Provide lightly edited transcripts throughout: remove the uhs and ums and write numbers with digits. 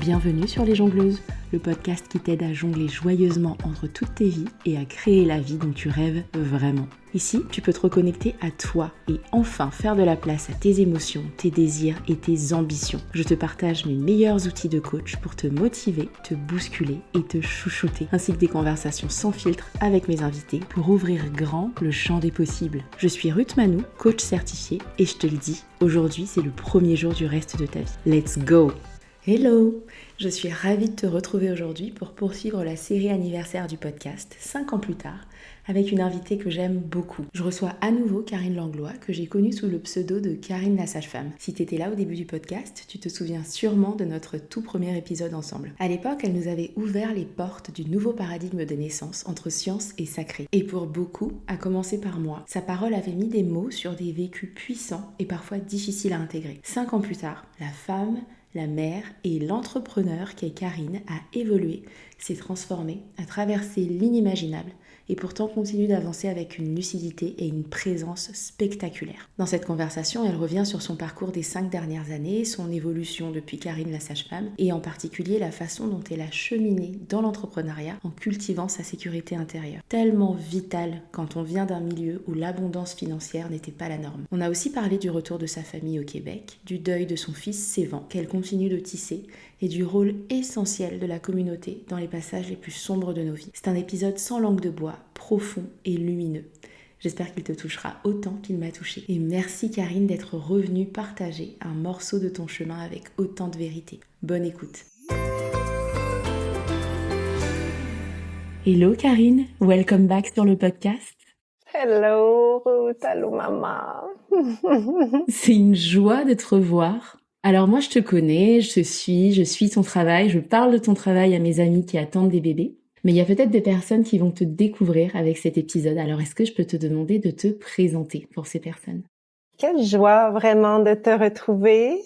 Bienvenue sur Les Jongleuses, le podcast qui t'aide à jongler joyeusement entre toutes tes vies et à créer la vie dont tu rêves vraiment. Ici, tu peux te reconnecter à toi et enfin faire de la place à tes émotions, tes désirs et tes ambitions. Je te partage mes meilleurs outils de coach pour te motiver, te bousculer et te chouchouter, ainsi que des conversations sans filtre avec mes invités pour ouvrir grand le champ des possibles. Je suis Ruth Manou, coach certifiée, et je te le dis, aujourd'hui c'est le premier jour du reste de ta vie. Let's go! Hello! Je suis ravie de te retrouver aujourd'hui pour poursuivre la série anniversaire du podcast, 5 ans plus tard, avec une invitée que j'aime beaucoup. Je reçois à nouveau Karine Langlois, que j'ai connue sous le pseudo de Karine la sage-femme. Si t'étais là au début du podcast, tu te souviens sûrement de notre tout premier épisode ensemble. À l'époque, elle nous avait ouvert les portes du nouveau paradigme de naissance entre science et sacré. Et pour beaucoup, à commencer par moi, sa parole avait mis des mots sur des vécus puissants et parfois difficiles à intégrer. 5 ans plus tard, la femme, la mère et l'entrepreneur qu'est Karine a évolué, s'est transformée, a traversé l'inimaginable et pourtant continue d'avancer avec une lucidité et une présence spectaculaire. Dans cette conversation, elle revient sur son parcours des 5 dernières années, son évolution depuis Karine la sage-femme et en particulier la façon dont elle a cheminé dans l'entrepreneuriat en cultivant sa sécurité intérieure. Tellement vital quand on vient d'un milieu où l'abondance financière n'était pas la norme. On a aussi parlé du retour de sa famille au Québec, du deuil de son fils Sévan qu'elle continue de tisser et du rôle essentiel de la communauté dans les passages les plus sombres de nos vies. C'est un épisode sans langue de bois, profond et lumineux. J'espère qu'il te touchera autant qu'il m'a touché. Et merci Karine d'être revenue partager un morceau de ton chemin avec autant de vérité. Bonne écoute. Hello Karine, welcome back sur le podcast. Hello Ruth, allô maman. C'est une joie de te revoir. Alors moi je te connais, je suis ton travail, je parle de ton travail à mes amis qui attendent des bébés. Mais il y a peut-être des personnes qui vont te découvrir avec cet épisode. Alors est-ce que je peux te demander de te présenter pour ces personnes? Quelle joie vraiment de te retrouver,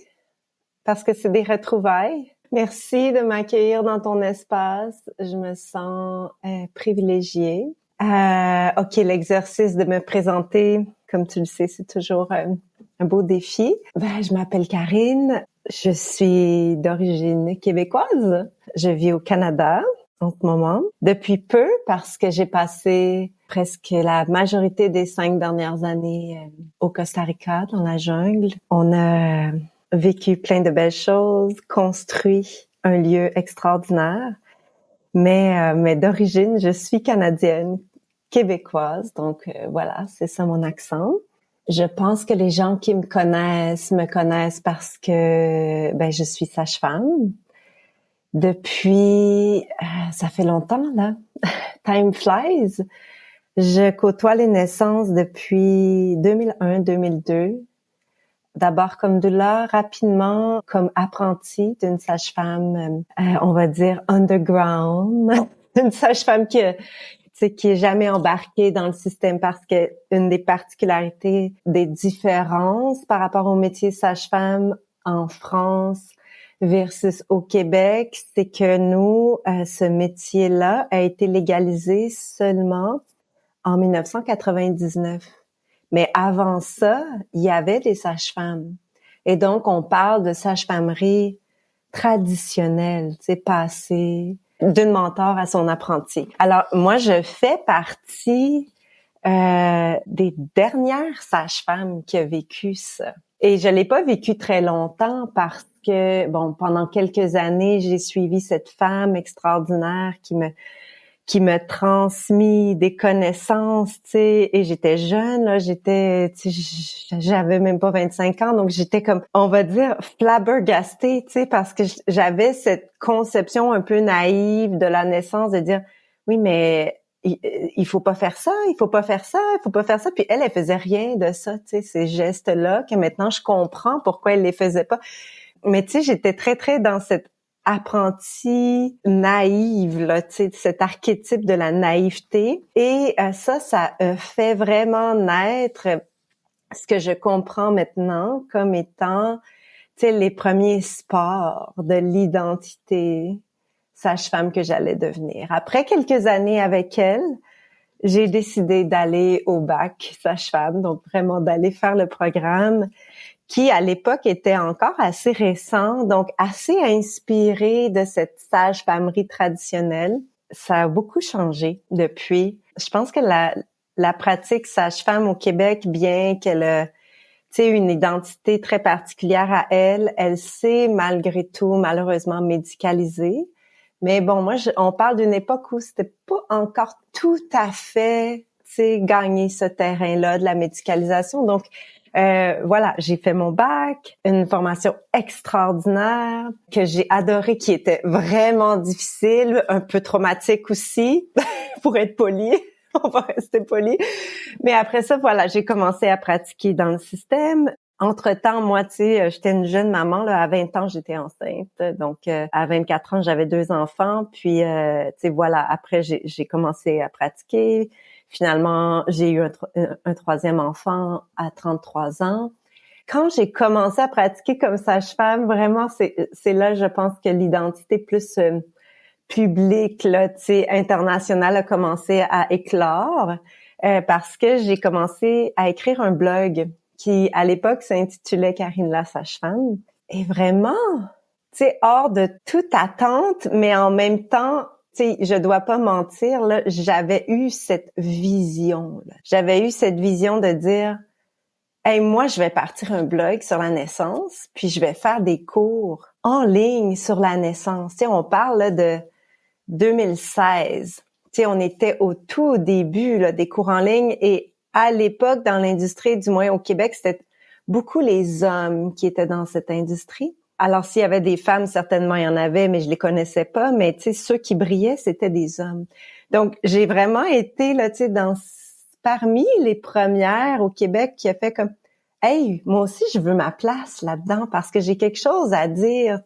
parce que c'est des retrouvailles. Merci de m'accueillir dans ton espace. Je me sens privilégiée. OK, l'exercice de me présenter, comme tu le sais, c'est toujours un beau défi. Je m'appelle Karine. Je suis d'origine québécoise. Je vis au Canada en ce moment. Depuis peu, parce que j'ai passé presque la majorité des 5 dernières années au Costa Rica, dans la jungle. On a vécu plein de belles choses, construit un lieu extraordinaire. Mais d'origine, je suis canadienne, québécoise. Donc voilà, c'est ça mon accent. Je pense que les gens qui me connaissent parce que je suis sage-femme. Depuis, ça fait longtemps là. Time flies. Je côtoie les naissances depuis 2001-2002. D'abord comme doula, rapidement comme apprentie d'une sage-femme, on va dire underground, une sage-femme qui est jamais embarquée dans le système parce que une des particularités des différences par rapport au métier sage-femme en France versus au Québec, c'est que nous, ce métier-là a été légalisé seulement en 1999. Mais avant ça, il y avait des sages-femmes. Et donc, on parle de sage-femmerie traditionnelle, passée d'une mentor à son apprenti. Alors, moi, je fais partie des dernières sages-femmes qui a vécu ça. Et je l'ai pas vécu très longtemps parce que, pendant quelques années, j'ai suivi cette femme extraordinaire qui me transmis des connaissances, et j'étais jeune, là, j'avais même pas 25 ans, donc j'étais comme, on va dire, flabbergastée, parce que j'avais cette conception un peu naïve de la naissance de dire, oui, mais il faut pas faire ça, il faut pas faire ça, il faut pas faire ça, puis elle faisait rien de ça, ces gestes-là, que maintenant je comprends pourquoi elle les faisait pas. Mais j'étais très, très dans cette apprentie naïve, là, cet archétype de la naïveté. Et ça fait vraiment naître ce que je comprends maintenant comme étant, les premiers sports de l'identité sage-femme que j'allais devenir. Après quelques années avec elle, j'ai décidé d'aller au bac sage-femme, donc vraiment d'aller faire le programme. qui à l'époque était encore assez récent, donc assez inspiré de cette sage-femmerie traditionnelle. Ça a beaucoup changé depuis. Je pense que la pratique sage-femme au Québec, bien qu'elle ait une identité très particulière à elle, elle s'est malgré tout malheureusement médicalisée. Mais bon, moi, on parle d'une époque où c'était pas encore tout à fait, gagné ce terrain-là de la médicalisation. Donc, voilà, j'ai fait mon bac, une formation extraordinaire que j'ai adorée, qui était vraiment difficile, un peu traumatique aussi, pour être poli. On va rester poli. Mais après ça, voilà, j'ai commencé à pratiquer dans le système. Entre-temps, moi, j'étais une jeune maman, là, à 20 ans, j'étais enceinte. Donc, à 24 ans, j'avais 2 enfants. Puis, voilà, après, j'ai commencé à pratiquer. Finalement, j'ai eu un troisième enfant à 33 ans. Quand j'ai commencé à pratiquer comme sage-femme, vraiment, c'est là, je pense que l'identité plus publique, là, internationale a commencé à éclore parce que j'ai commencé à écrire un blog qui, à l'époque, s'intitulait Karine la sage-femme. Et vraiment, hors de toute attente, mais en même temps, je dois pas mentir, là, j'avais eu cette vision. Là. J'avais eu cette vision de dire, hey, moi, je vais partir un blog sur la naissance, puis je vais faire des cours en ligne sur la naissance. On parle là, de 2016. On était au tout début là, des cours en ligne et à l'époque, dans l'industrie, du moins au Québec, c'était beaucoup les hommes qui étaient dans cette industrie. Alors, s'il y avait des femmes, certainement, il y en avait, mais je les connaissais pas. Mais, ceux qui brillaient, c'était des hommes. Donc, j'ai vraiment été, là, parmi les premières au Québec qui a fait comme, hey, moi aussi, je veux ma place là-dedans parce que j'ai quelque chose à dire,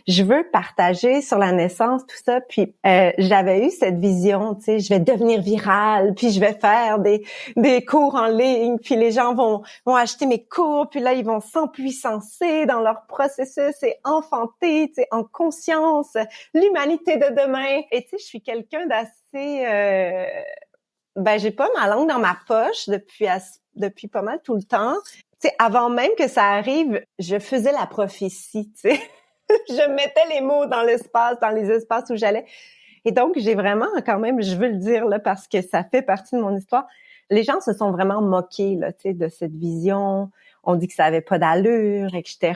je veux partager sur la naissance, tout ça. Puis, j'avais eu cette vision, je vais devenir virale, puis je vais faire des cours en ligne, puis les gens vont acheter mes cours, puis là, ils vont s'empuissancer dans leur processus et enfanter, en conscience, l'humanité de demain. Et je suis quelqu'un d'assez... j'ai pas ma langue dans ma poche depuis pas mal tout le temps. Avant même que ça arrive, je faisais la prophétie, je mettais les mots dans l'espace, dans les espaces où j'allais. Et donc, j'ai vraiment quand même, je veux le dire là parce que ça fait partie de mon histoire, les gens se sont vraiment moqués là, de cette vision. On dit que ça avait pas d'allure, etc.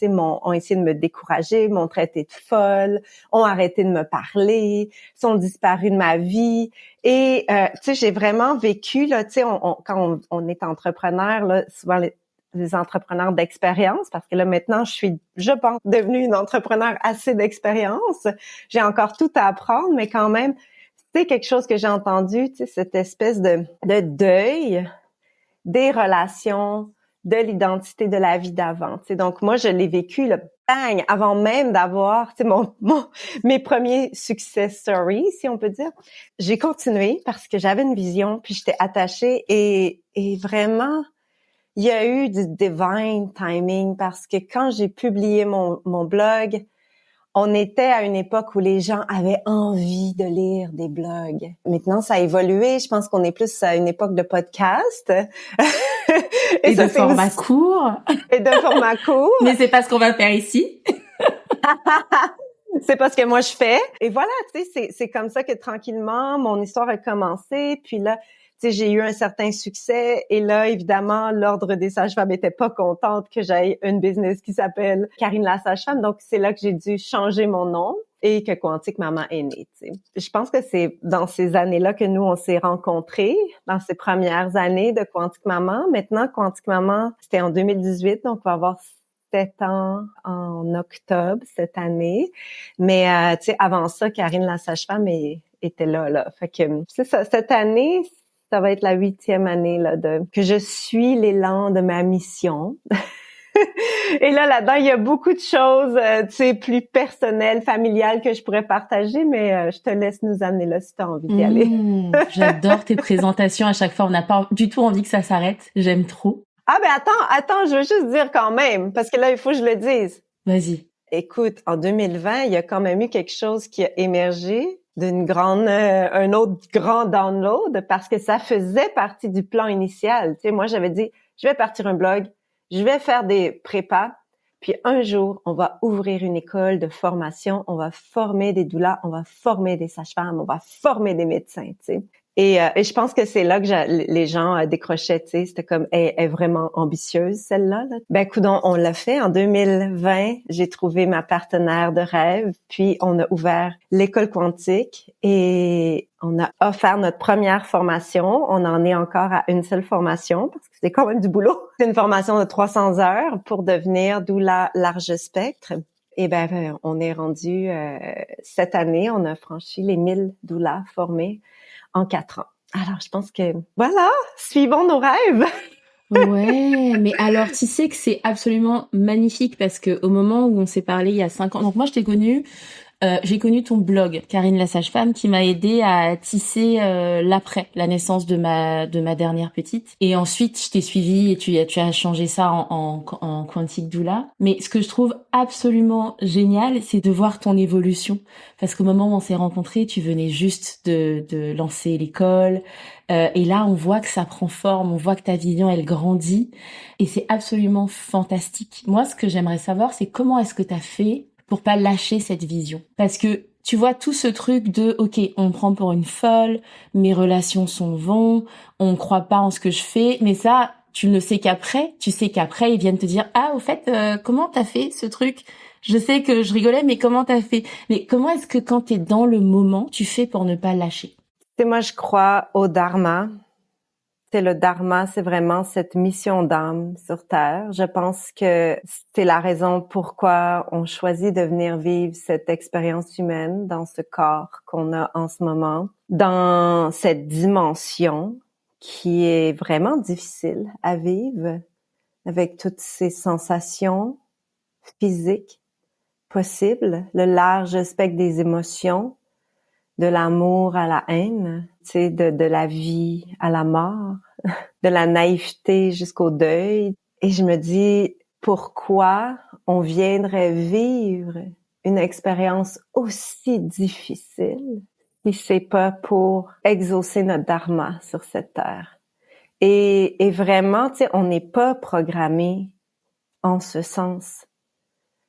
Ont essayé de me décourager, m'ont traité de folle, ont arrêté de me parler, sont disparus de ma vie. Et j'ai vraiment vécu là, quand on est entrepreneur là, souvent les entrepreneurs d'expérience, parce que là maintenant je pense devenue une entrepreneur assez d'expérience. J'ai encore tout à apprendre, mais quand même, c'est quelque chose que j'ai entendu, cette espèce de deuil des relations, de l'identité de la vie d'avant. Donc moi, je l'ai vécu là, bang, avant même d'avoir mes premiers success stories, si on peut dire. J'ai continué parce que j'avais une vision, puis j'étais attachée et vraiment, il y a eu du divine timing parce que quand j'ai publié mon blog, on était à une époque où les gens avaient envie de lire des blogs. Maintenant, ça a évolué. Je pense qu'on est plus à une époque de podcast. Et de format court. Et de format court. Mais c'est pas ce qu'on va faire ici. C'est pas ce que moi je fais. Et voilà, c'est comme ça que tranquillement, mon histoire a commencé. Puis là, j'ai eu un certain succès et là, évidemment, l'Ordre des sages-femmes était pas contente que j'aille une business qui s'appelle Karine la sage-femme. Donc, c'est là que j'ai dû changer mon nom et que Quantique Maman est née. Je pense que c'est dans ces années-là que nous, on s'est rencontrés, dans ces premières années de Quantique Maman. Maintenant, Quantique Maman, c'était en 2018, donc on va avoir 7 ans en octobre cette année. Mais, avant ça, Karine la sage-femme était là. Fait que, c'est ça, cette année, ça va être la 8e année là que je suis l'élan de ma mission. Et là-dedans, il y a beaucoup de choses, plus personnelles, familiales que je pourrais partager, mais je te laisse nous amener là si tu as envie d'y aller. J'adore tes présentations à chaque fois. On n'a pas du tout envie que ça s'arrête. J'aime trop. Ah ben attends, je veux juste dire quand même, parce que là, il faut que je le dise. Vas-y. Écoute, en 2020, il y a quand même eu quelque chose qui a émergé un autre grand download parce que ça faisait partie du plan initial. Moi, j'avais dit, je vais partir un blog, je vais faire des prépas, puis un jour, on va ouvrir une école de formation, on va former des doulas, on va former des sages-femmes, on va former des médecins, tu sais. Et je pense que c'est là que les gens décrochaient, tu sais, c'était comme, elle est vraiment ambitieuse, celle-là. Là. Ben, coudonc, on l'a fait. En 2020, j'ai trouvé ma partenaire de rêve, puis on a ouvert l'école quantique et on a offert notre première formation. On en est encore à une seule formation parce que c'est quand même du boulot. C'est une formation de 300 heures pour devenir doula large spectre. Et ben, on est rendu, cette année, on a franchi les 1000 doulas formés en 4 ans. Alors, je pense que, voilà, suivons nos rêves. Ouais, mais alors tu sais que c'est absolument magnifique parce que au moment où on s'est parlé il y a 5 ans, donc moi je t'ai connue, j'ai connu ton blog, Karine la sage-femme, qui m'a aidée à tisser l'après la naissance de ma dernière petite. Et ensuite, je t'ai suivie et tu as changé ça en Quantique Doula. Mais ce que je trouve absolument génial, c'est de voir ton évolution. Parce qu'au moment où on s'est rencontrés, tu venais juste de lancer l'école. Et là, on voit que ça prend forme, on voit que ta vision, elle grandit. Et c'est absolument fantastique. Moi, ce que j'aimerais savoir, c'est comment est-ce que tu as fait pour pas lâcher cette vision. Parce que tu vois tout ce truc de ok, on me prend pour une folle, mes relations sont vaines, on croit pas en ce que je fais, mais ça tu ne sais qu'après, tu sais qu'après ils viennent te dire ah au fait comment t'as fait ce truc? Je sais que je rigolais mais comment t'as fait? Mais comment est-ce que quand t'es dans le moment, tu fais pour ne pas lâcher? C'est moi je crois au dharma. C'est le dharma, c'est vraiment cette mission d'âme sur Terre. Je pense que c'est la raison pourquoi on choisit de venir vivre cette expérience humaine dans ce corps qu'on a en ce moment, dans cette dimension qui est vraiment difficile à vivre avec toutes ces sensations physiques possibles, le large spectre des émotions, de l'amour à la haine, tu sais, de la vie à la mort, de la naïveté jusqu'au deuil. Et je me dis, pourquoi on viendrait vivre une expérience aussi difficile si c'est pas pour exaucer notre dharma sur cette terre? Et vraiment, tu sais, on n'est pas programmé en ce sens,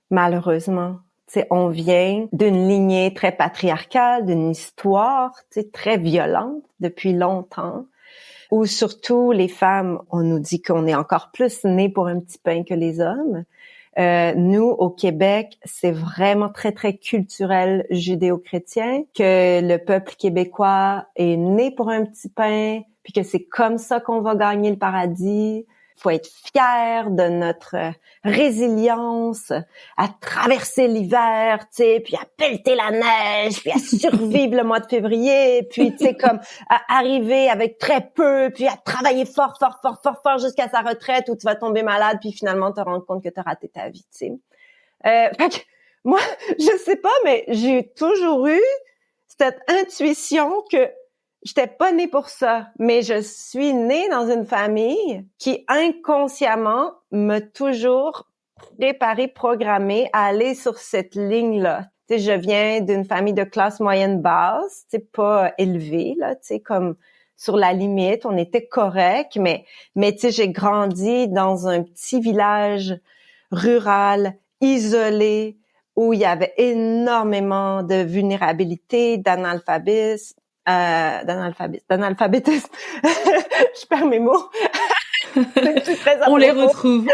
malheureusement. T'sais, on vient d'une lignée très patriarcale, d'une histoire très violente depuis longtemps, où surtout les femmes, on nous dit qu'on est encore plus nées pour un petit pain que les hommes. Nous, au Québec, c'est vraiment très, très culturel judéo-chrétien, que le peuple québécois est né pour un petit pain, puis que c'est comme ça qu'on va gagner le paradis. Faut être fier de notre résilience à traverser l'hiver, tu sais, puis à pelleter la neige, puis à survivre le mois de février, puis tu sais comme à arriver avec très peu, puis à travailler fort jusqu'à sa retraite où tu vas tomber malade, puis finalement te rendre compte que tu as raté ta vie, tu sais. Fait que moi, je sais pas, mais j'ai toujours eu cette intuition que j'étais pas née pour ça, mais je suis née dans une famille qui inconsciemment m'a toujours préparée, programmée à aller sur cette ligne-là. Tu sais, je viens d'une famille de classe moyenne basse, tu sais, pas élevée, là, tu sais, comme sur la limite, on était correct, mais tu sais, j'ai grandi dans un petit village rural, isolé, où il y avait énormément de vulnérabilité, d'analphabétisme, je perds mes mots. On les retrouve.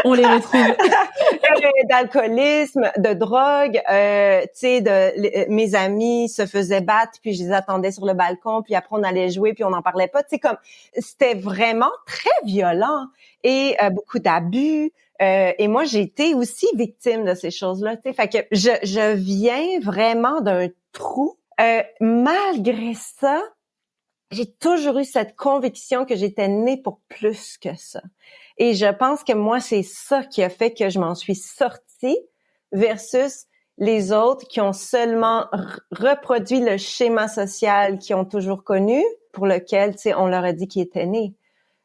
D'alcoolisme, de drogue, tu sais, mes amis se faisaient battre, puis je les attendais sur le balcon, puis après on allait jouer, puis on n'en parlait pas. Tu sais, comme c'était vraiment très violent et beaucoup d'abus. Et moi, j'ai été aussi victime de ces choses-là. Tu sais, fait que je viens vraiment d'un trou. Malgré ça, j'ai toujours eu cette conviction que j'étais née pour plus que ça. Et je pense que moi, c'est ça qui a fait que je m'en suis sortie versus les autres qui ont seulement reproduit le schéma social qu'ils ont toujours connu, pour lequel, tu sais, on leur a dit qu'ils étaient nés.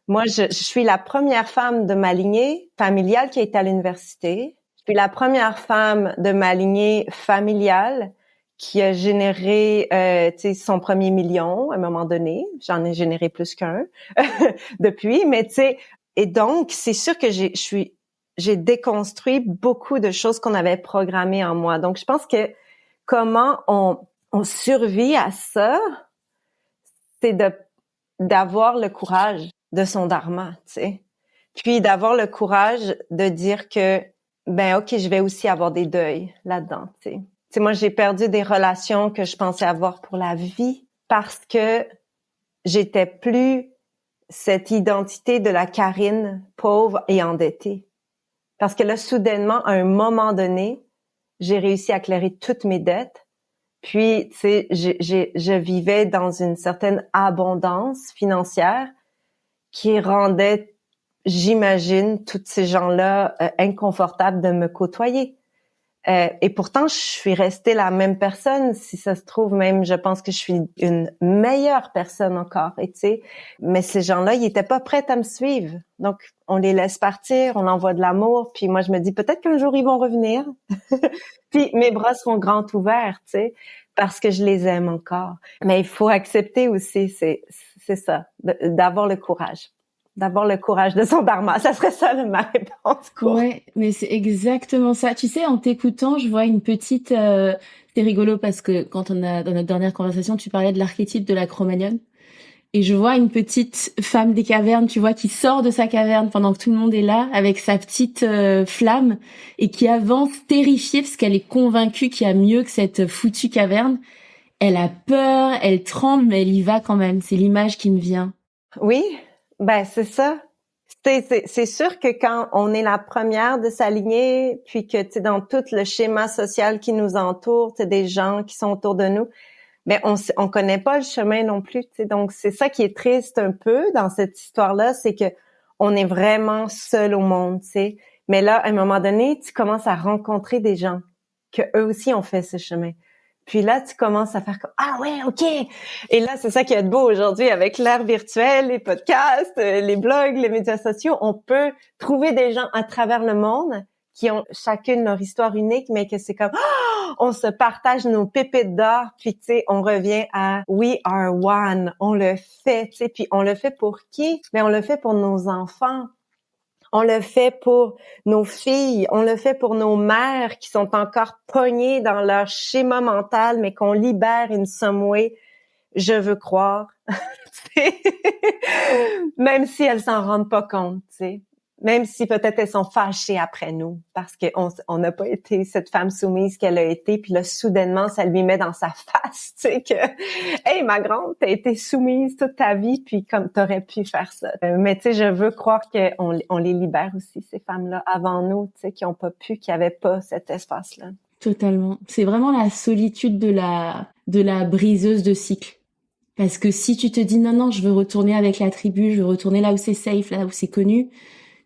Moi, je suis la première femme de ma lignée familiale qui a été à l'université. Je suis la première femme de ma lignée familiale qui a généré son premier million à un moment donné. J'en ai généré plus qu'un depuis, mais tu sais, et donc c'est sûr que je suis j'ai déconstruit beaucoup de choses qu'on avait programmées en moi. Donc, je pense que comment on survit à ça, c'est d'avoir le courage de son dharma, tu sais. Puis d'avoir le courage de dire que, ben ok, je vais aussi avoir des deuils là-dedans, tu sais. Tu sais, moi, j'ai perdu des relations que je pensais avoir pour la vie parce que j'étais plus cette identité de la Karine pauvre et endettée. Parce que là, soudainement, à un moment donné, j'ai réussi à clairer toutes mes dettes. Puis, tu sais, je vivais dans une certaine abondance financière qui rendait, j'imagine, tous ces gens-là inconfortables de me côtoyer. Et pourtant, je suis restée la même personne. Si ça se trouve, même, je pense que je suis une meilleure personne encore. Et tu sais, mais ces gens-là, ils étaient pas prêts à me suivre. Donc, on les laisse partir, on envoie de l'amour. Puis moi, je me dis peut-être qu'un jour ils vont revenir. Puis mes bras seront grands ouverts, tu sais, parce que je les aime encore. Mais il faut accepter aussi, c'est ça, d'avoir le courage. D'avoir le courage de son dharma. Ça serait ça, ma réponse courte. Ouais, mais c'est exactement ça. Tu sais, en t'écoutant, je vois une petite... C'est rigolo parce que quand dans notre dernière conversation, tu parlais de l'archétype de la Cro-Magnon. Et je vois une petite femme des cavernes, tu vois, qui sort de sa caverne pendant que tout le monde est là, avec sa petite flamme, et qui avance terrifiée parce qu'elle est convaincue qu'il y a mieux que cette foutue caverne. Elle a peur, elle tremble, mais elle y va quand même. C'est l'image qui me vient. Oui, ben c'est ça. C'est sûr que quand on est la première de s'aligner, puis que tu sais dans tout le schéma social qui nous entoure, tu sais des gens qui sont autour de nous, mais on connaît pas le chemin non plus, tu sais. Donc c'est ça qui est triste un peu dans cette histoire-là, c'est que on est vraiment seul au monde, tu sais. Mais là, à un moment donné, tu commences à rencontrer des gens que eux aussi ont fait ce chemin. Puis là, tu commences à faire comme ah ouais, ok. Et là, c'est ça qui est beau aujourd'hui avec l'ère virtuelle, les podcasts, les blogs, les médias sociaux. On peut trouver des gens à travers le monde qui ont chacune leur histoire unique, mais que c'est comme on se partage nos pépites d'or. Puis tu sais, on revient à we are one. On le fait, tu sais. Puis on le fait pour qui? Mais on le fait pour nos enfants. On le fait pour nos filles, on le fait pour nos mères qui sont encore pognées dans leur schéma mental, mais qu'on libère in some way. Je veux croire. Même si elles s'en rendent pas compte, tu sais. Même si peut-être elles sont fâchées après nous parce qu'on n'a pas été cette femme soumise qu'elle a été, puis là soudainement ça lui met dans sa face, tu sais que hey ma grande, t'as été soumise toute ta vie puis comme t'aurais pu faire ça. Mais tu sais je veux croire que on les libère aussi ces femmes-là avant nous, tu sais qui ont pas pu, qui avaient pas cet espace-là. Totalement. C'est vraiment la solitude de la briseuse de cycle. Parce que si tu te dis non, je veux retourner avec la tribu, je veux retourner là où c'est safe, là où c'est connu,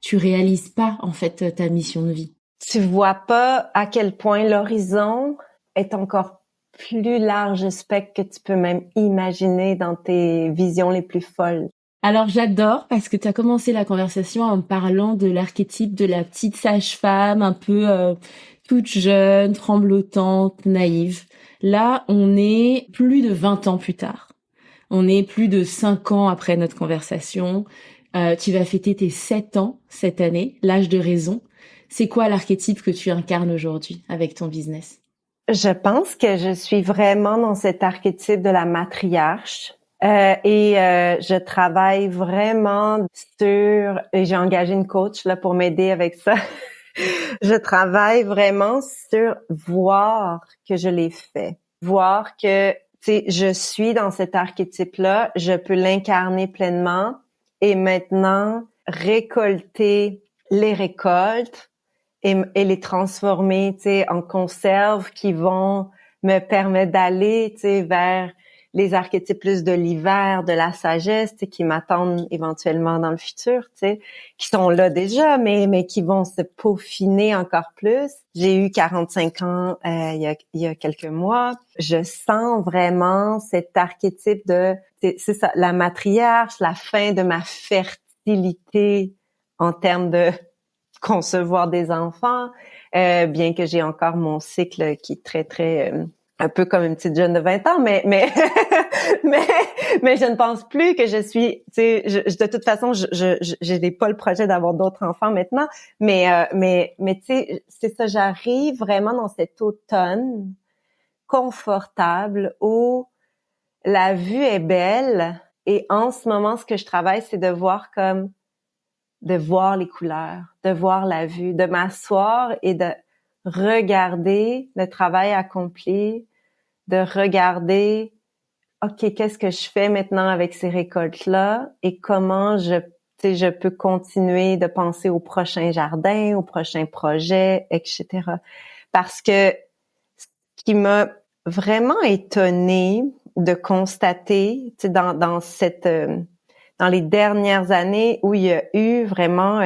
tu réalises pas, en fait, ta mission de vie. Tu vois pas à quel point l'horizon est encore plus large spectre que tu peux même imaginer dans tes visions les plus folles. Alors j'adore parce que tu as commencé la conversation en me parlant de l'archétype de la petite sage-femme, un peu toute jeune, tremblotante, naïve. Là, on est plus de 20 ans plus tard. On est plus de 5 ans après notre conversation. Tu vas fêter tes 7 ans cette année, l'âge de raison. C'est quoi l'archétype que tu incarnes aujourd'hui avec ton business? Je pense que je suis vraiment dans cet archétype de la matriarche. Je travaille vraiment et j'ai engagé une coach là pour m'aider avec ça. Je travaille vraiment sur voir que je l'ai fait. Voir que, tu sais, je suis dans cet archétype-là, je peux l'incarner pleinement et maintenant récolter les récoltes et les transformer, tu sais, en conserves qui vont me permettre d'aller, tu sais, vers les archétypes plus de l'hiver, de la sagesse, tu sais, qui m'attendent éventuellement dans le futur, tu sais, qui sont là déjà, mais qui vont se peaufiner encore plus. J'ai eu 45 ans il y a quelques mois. Je sens vraiment cet archétype c'est ça, la matriarche, la fin de ma fertilité en termes de concevoir des enfants, bien que j'ai encore mon cycle qui est très, très un peu comme une petite jeune de 20 ans, mais mais je ne pense plus que je suis, tu sais, de toute façon, je n'ai pas le projet d'avoir d'autres enfants maintenant, mais tu sais, c'est ça, j'arrive vraiment dans cet automne confortable où la vue est belle et en ce moment, ce que je travaille, c'est de voir les couleurs, de voir la vue, de m'asseoir et de regarder le travail accompli, de regarder, OK, qu'est-ce que je fais maintenant avec ces récoltes-là et comment je peux continuer de penser au prochain jardin, au prochain projet, etc. Parce que ce qui m'a vraiment étonnée de constater, tu sais, dans les dernières années où il y a eu vraiment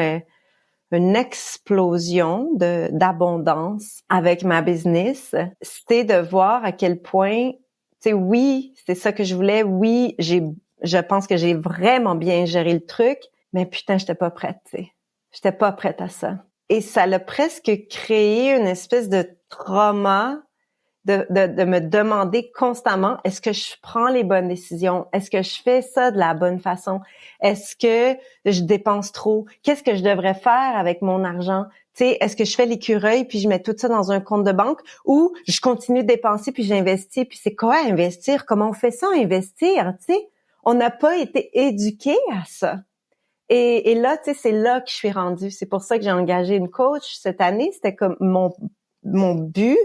une explosion d'abondance avec ma business, c'était de voir à quel point, tu sais, oui, c'est ça que je voulais, oui, je pense que j'ai vraiment bien géré le truc, mais putain, j'étais pas prête, tu sais. J'étais pas prête à ça. Et ça l'a presque créé une espèce de trauma de me demander constamment, est-ce que je prends les bonnes décisions? Est-ce que je fais ça de la bonne façon? Est-ce que je dépense trop? Qu'est-ce que je devrais faire avec mon argent? Tu sais, est-ce que je fais l'écureuil puis je mets tout ça dans un compte de banque ou je continue de dépenser puis j'investis? Puis c'est quoi investir? Comment on fait ça, investir? Tu sais, on n'a pas été éduqués à ça. Et là, tu sais, c'est là que je suis rendue. C'est pour ça que j'ai engagé une coach cette année. C'était comme mon but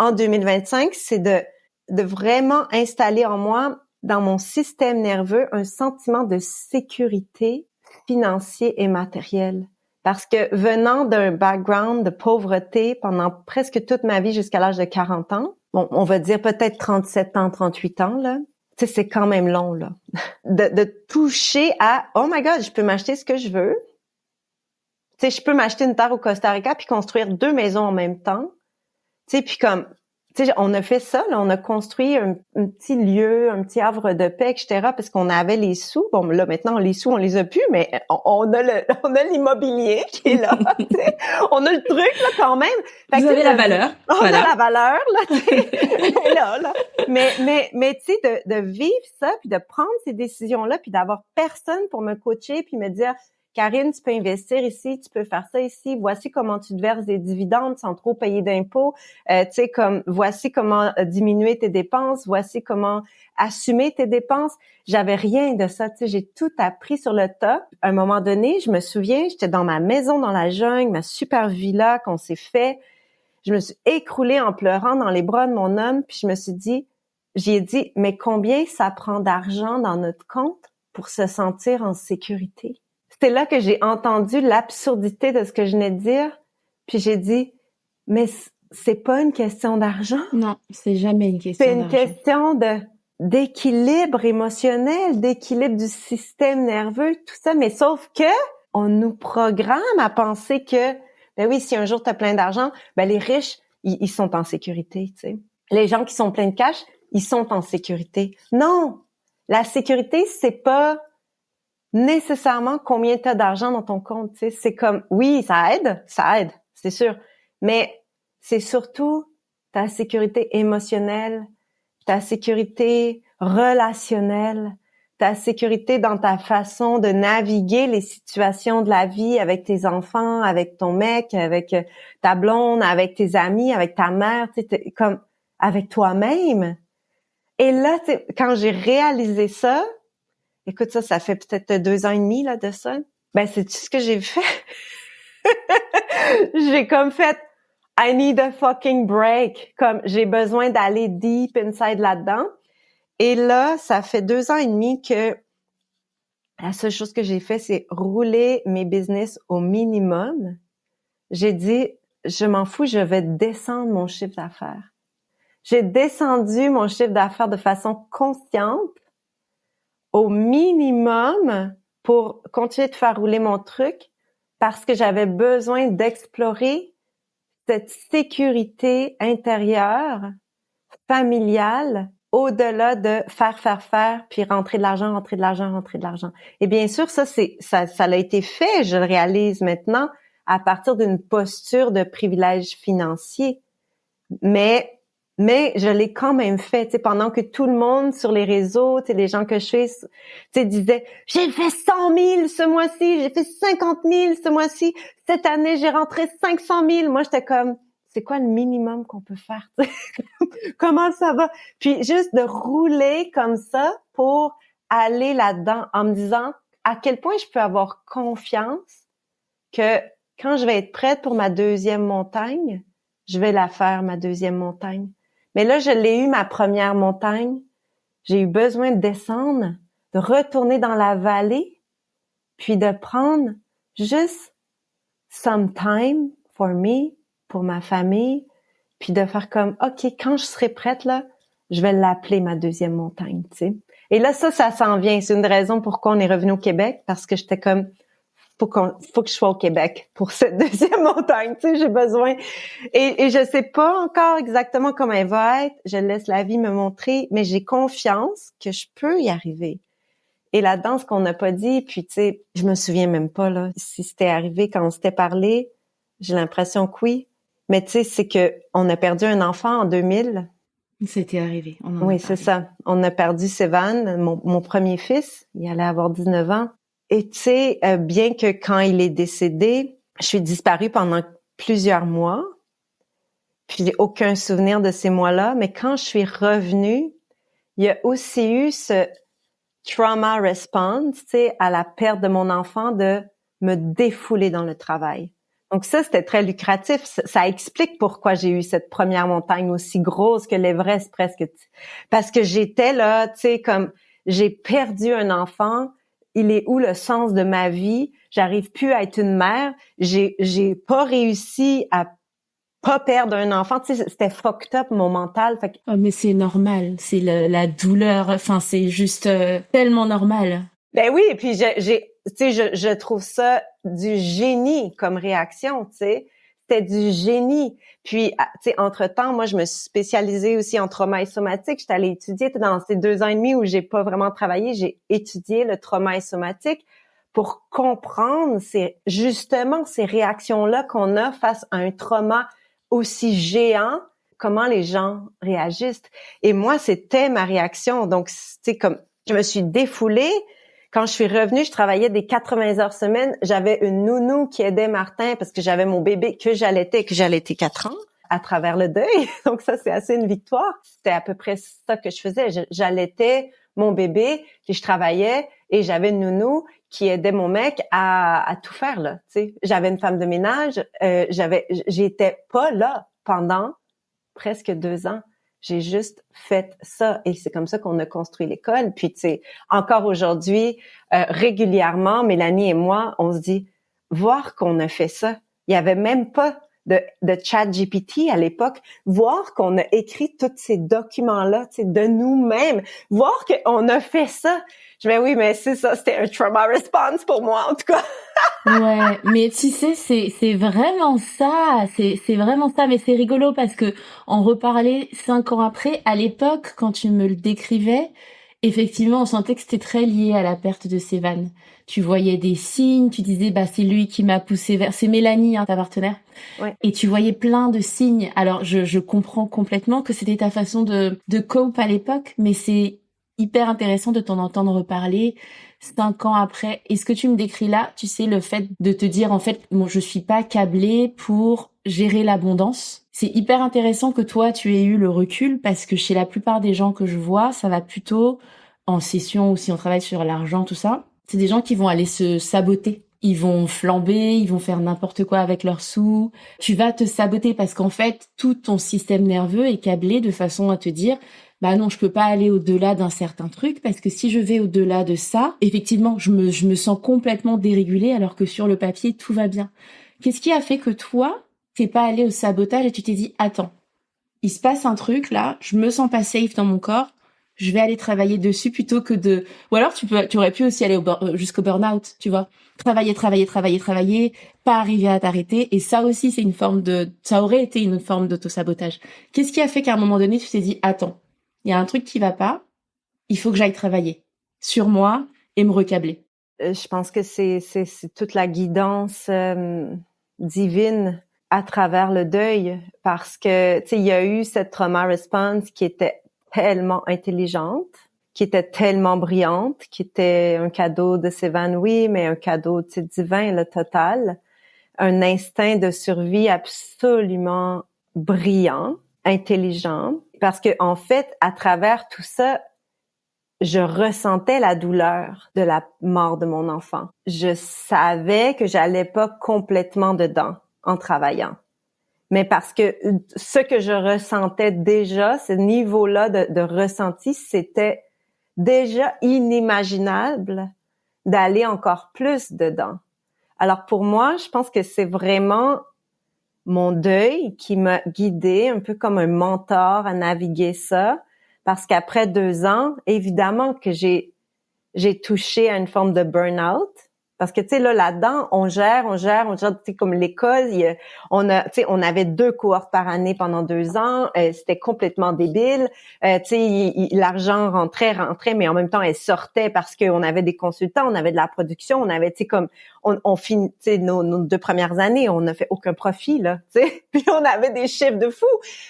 en 2025, c'est de vraiment installer en moi, dans mon système nerveux, un sentiment de sécurité financier et matériel. Parce que venant d'un background de pauvreté pendant presque toute ma vie jusqu'à l'âge de 40 ans, bon, on va dire peut-être 37 ans, 38 ans, là, tu sais, c'est quand même long, là. De toucher à, oh my God, je peux m'acheter ce que je veux. Tu sais, je peux m'acheter une terre au Costa Rica puis construire 2 maisons en même temps. Tu sais, puis comme, tu sais, on a fait ça, là, on a construit un petit lieu, un petit havre de paix, etc., parce qu'on avait les sous. Bon, là, maintenant, les sous, on les a plus, mais on a l'immobilier qui est là, tu sais. On a le truc, là, quand même. Fait Vous avez la valeur. On a la valeur, là, tu sais. là. Mais, tu sais, de vivre ça, puis de prendre ces décisions-là, puis d'avoir personne pour me coacher, puis me dire, Karine, tu peux investir ici, tu peux faire ça ici. Voici comment tu te verses des dividendes sans trop payer d'impôts. Tu sais, comme voici comment diminuer tes dépenses. Voici comment assumer tes dépenses. J'avais rien de ça. Tu sais, j'ai tout appris sur le tas. À un moment donné, je me souviens, j'étais dans ma maison dans la jungle, ma super villa qu'on s'est fait. Je me suis écroulée en pleurant dans les bras de mon homme. Puis je me suis dit, j'ai dit, mais combien ça prend d'argent dans notre compte pour se sentir en sécurité? C'est là que j'ai entendu l'absurdité de ce que je venais de dire, puis j'ai dit, mais c'est pas une question d'argent. Non, c'est jamais une question d'argent. C'est une question d'équilibre émotionnel, d'équilibre du système nerveux, tout ça, mais sauf que on nous programme à penser que, ben oui, si un jour t'as plein d'argent, ben les riches, ils sont en sécurité, tu sais. Les gens qui sont pleins de cash, ils sont en sécurité. Non! La sécurité, c'est pas nécessairement combien tu as d'argent dans ton compte, tu sais, c'est comme oui, ça aide, c'est sûr, mais c'est surtout ta sécurité émotionnelle, ta sécurité relationnelle, ta sécurité dans ta façon de naviguer les situations de la vie avec tes enfants, avec ton mec, avec ta blonde, avec tes amis, avec ta mère, tu sais, comme avec toi-même. Et là, tu sais, quand j'ai réalisé ça, écoute, ça fait peut-être 2 ans et demi, là, de ça. Ben, c'est tout ce que j'ai fait. J'ai comme fait, I need a fucking break. Comme, j'ai besoin d'aller deep inside là-dedans. Et là, ça fait 2 ans et demi que la seule chose que j'ai fait, c'est rouler mes business au minimum. J'ai dit, je m'en fous, je vais descendre mon chiffre d'affaires. J'ai descendu mon chiffre d'affaires de façon consciente au minimum pour continuer de faire rouler mon truc parce que j'avais besoin d'explorer cette sécurité intérieure, familiale, au-delà de faire, puis rentrer de l'argent. Et bien sûr, ça l'a été fait, je le réalise maintenant, à partir d'une posture de privilège financier. Mais Mais je l'ai quand même fait, tu sais, pendant que tout le monde sur les réseaux, tu sais, les gens que je suis, tu sais, disaient, j'ai fait 100 000 ce mois-ci, j'ai fait 50 000 ce mois-ci, cette année, j'ai rentré 500 000. Moi, j'étais comme, c'est quoi le minimum qu'on peut faire? Comment ça va? Puis juste de rouler comme ça pour aller là-dedans en me disant à quel point je peux avoir confiance que quand je vais être prête pour ma deuxième montagne, je vais la faire, ma deuxième montagne. Mais là, je l'ai eu, ma première montagne. J'ai eu besoin de descendre, de retourner dans la vallée, puis de prendre juste some time for me, pour ma famille, puis de faire comme, OK, quand je serai prête, là, je vais l'appeler ma deuxième montagne, tu sais. Et là, ça s'en vient. C'est une raison pourquoi on est revenu au Québec, parce que j'étais comme, faut que je sois au Québec pour cette deuxième montagne, tu sais, j'ai besoin. Et je sais pas encore exactement comment elle va être. Je laisse la vie me montrer, mais j'ai confiance que je peux y arriver. Et là-dedans, ce qu'on n'a pas dit, puis tu sais, je me souviens même pas, là, si c'était arrivé quand on s'était parlé. J'ai l'impression que oui. Mais tu sais, c'est que on a perdu un enfant en 2000. C'était arrivé, on en a Oui, parlé. c'est ça. On a perdu Sévan, mon premier fils. Il allait avoir 19 ans. Et tu sais, bien que quand il est décédé, je suis disparue pendant plusieurs mois. Puis j'ai aucun souvenir de ces mois-là. Mais quand je suis revenue, il y a aussi eu ce trauma response, tu sais, à la perte de mon enfant, de me défouler dans le travail. Donc ça, c'était très lucratif. Ça explique pourquoi j'ai eu cette première montagne aussi grosse que l'Everest presque. Parce que j'étais là, tu sais, comme j'ai perdu un enfant. Il est où le sens de ma vie? J'arrive plus à être une mère. J'ai pas réussi à pas perdre un enfant. Tu sais, c'était fucked up mon mental. Fait que, Oh, mais c'est normal, c'est la douleur, enfin c'est juste tellement normal. ben oui, et puis tu sais, je trouve ça du génie comme réaction, tu sais. C'était du génie. Puis, tu sais, entre-temps, moi, je me suis spécialisée aussi en trauma et somatique. J'étais allée étudier dans ces 2 ans et demi où j'ai pas vraiment travaillé. J'ai étudié le trauma et somatique pour comprendre justement ces réactions-là qu'on a face à un trauma aussi géant, comment les gens réagissent. Et moi, c'était ma réaction. Donc, tu sais, comme je me suis défoulée. Quand je suis revenue, je travaillais des 80 heures semaine. J'avais une nounou qui aidait Martin parce que j'avais mon bébé que j'allaitais 4 ans à travers le deuil. Donc ça, c'est assez une victoire. C'était à peu près ça que je faisais. J'allaitais mon bébé, puis je travaillais et j'avais une nounou qui aidait mon mec à tout faire, là. Tu sais, j'avais une femme de ménage. J'étais pas là pendant presque 2 ans. J'ai juste fait ça et c'est comme ça qu'on a construit l'école. Puis tu sais, encore aujourd'hui, régulièrement, Mélanie et moi, on se dit, voir qu'on a fait ça. Il y avait même pas de ChatGPT à l'époque. Voir qu'on a écrit tous ces documents-là, tu sais, de nous-mêmes. Voir qu'on a fait ça. Je dis, oui, mais c'est ça, c'était un trauma response pour moi, en tout cas. Ouais, mais tu sais, c'est vraiment ça, c'est vraiment ça, mais c'est rigolo parce que en reparler 5 ans après, à l'époque, quand tu me le décrivais, effectivement, on sentait que c'était très lié à la perte de Sévan. Tu voyais des signes, tu disais, bah, c'est lui qui m'a poussé vers, c'est Mélanie, hein, ta partenaire. Ouais. Et tu voyais plein de signes. Alors, je comprends complètement que c'était ta façon de cope à l'époque, mais c'est hyper intéressant de t'en entendre reparler 5 ans après. Et ce que tu me décris là, tu sais, le fait de te dire, en fait, bon, je suis pas câblée pour gérer l'abondance. C'est hyper intéressant que toi, tu aies eu le recul parce que chez la plupart des gens que je vois, ça va plutôt en session ou si on travaille sur l'argent, tout ça. C'est des gens qui vont aller se saboter. Ils vont flamber, ils vont faire n'importe quoi avec leurs sous. Tu vas te saboter parce qu'en fait, tout ton système nerveux est câblé de façon à te dire, bah non, je peux pas aller au-delà d'un certain truc parce que si je vais au-delà de ça, effectivement, je me sens complètement dérégulée alors que sur le papier, tout va bien. Qu'est-ce qui a fait que toi, t'es pas allé au sabotage et tu t'es dit, attends, il se passe un truc là, je me sens pas safe dans mon corps, je vais aller travailler dessus plutôt que de... Ou alors tu aurais pu aussi aller jusqu'au burn-out, tu vois. Travailler, pas arriver à t'arrêter. Et ça aussi, ça aurait été une forme d'auto-sabotage. Qu'est-ce qui a fait qu'à un moment donné, tu t'es dit, attends, il y a un truc qui va pas, il faut que j'aille travailler sur moi et me recabler. Je pense que c'est toute la guidance divine à travers le deuil parce que, tu sais, il y a eu cette trauma response qui était tellement intelligente, qui était tellement brillante, qui était un cadeau de s'évanouir, mais un cadeau, tu sais, divin, le total. Un instinct de survie absolument brillant, intelligent. Parce que, en fait, à travers tout ça, je ressentais la douleur de la mort de mon enfant. Je savais que j'allais pas complètement dedans en travaillant. Mais parce que ce que je ressentais déjà, ce niveau-là de ressenti, c'était déjà inimaginable d'aller encore plus dedans. Alors pour moi, je pense que c'est vraiment mon deuil qui m'a guidée un peu comme un mentor à naviguer ça. Parce qu'après 2 ans, évidemment que j'ai touché à une forme de burn-out. Parce que, tu sais, là-dedans, on gère, tu sais, comme l'école, on avait 2 cohortes par année pendant 2 ans, c'était complètement débile. Tu sais, l'argent rentrait, mais en même temps, elle sortait parce qu'on avait des consultants, on avait de la production, on avait, tu sais, comme, on finit, tu sais, nos 2 premières années, on n'a fait aucun profit, là, tu sais, puis on avait des chiffres de fou.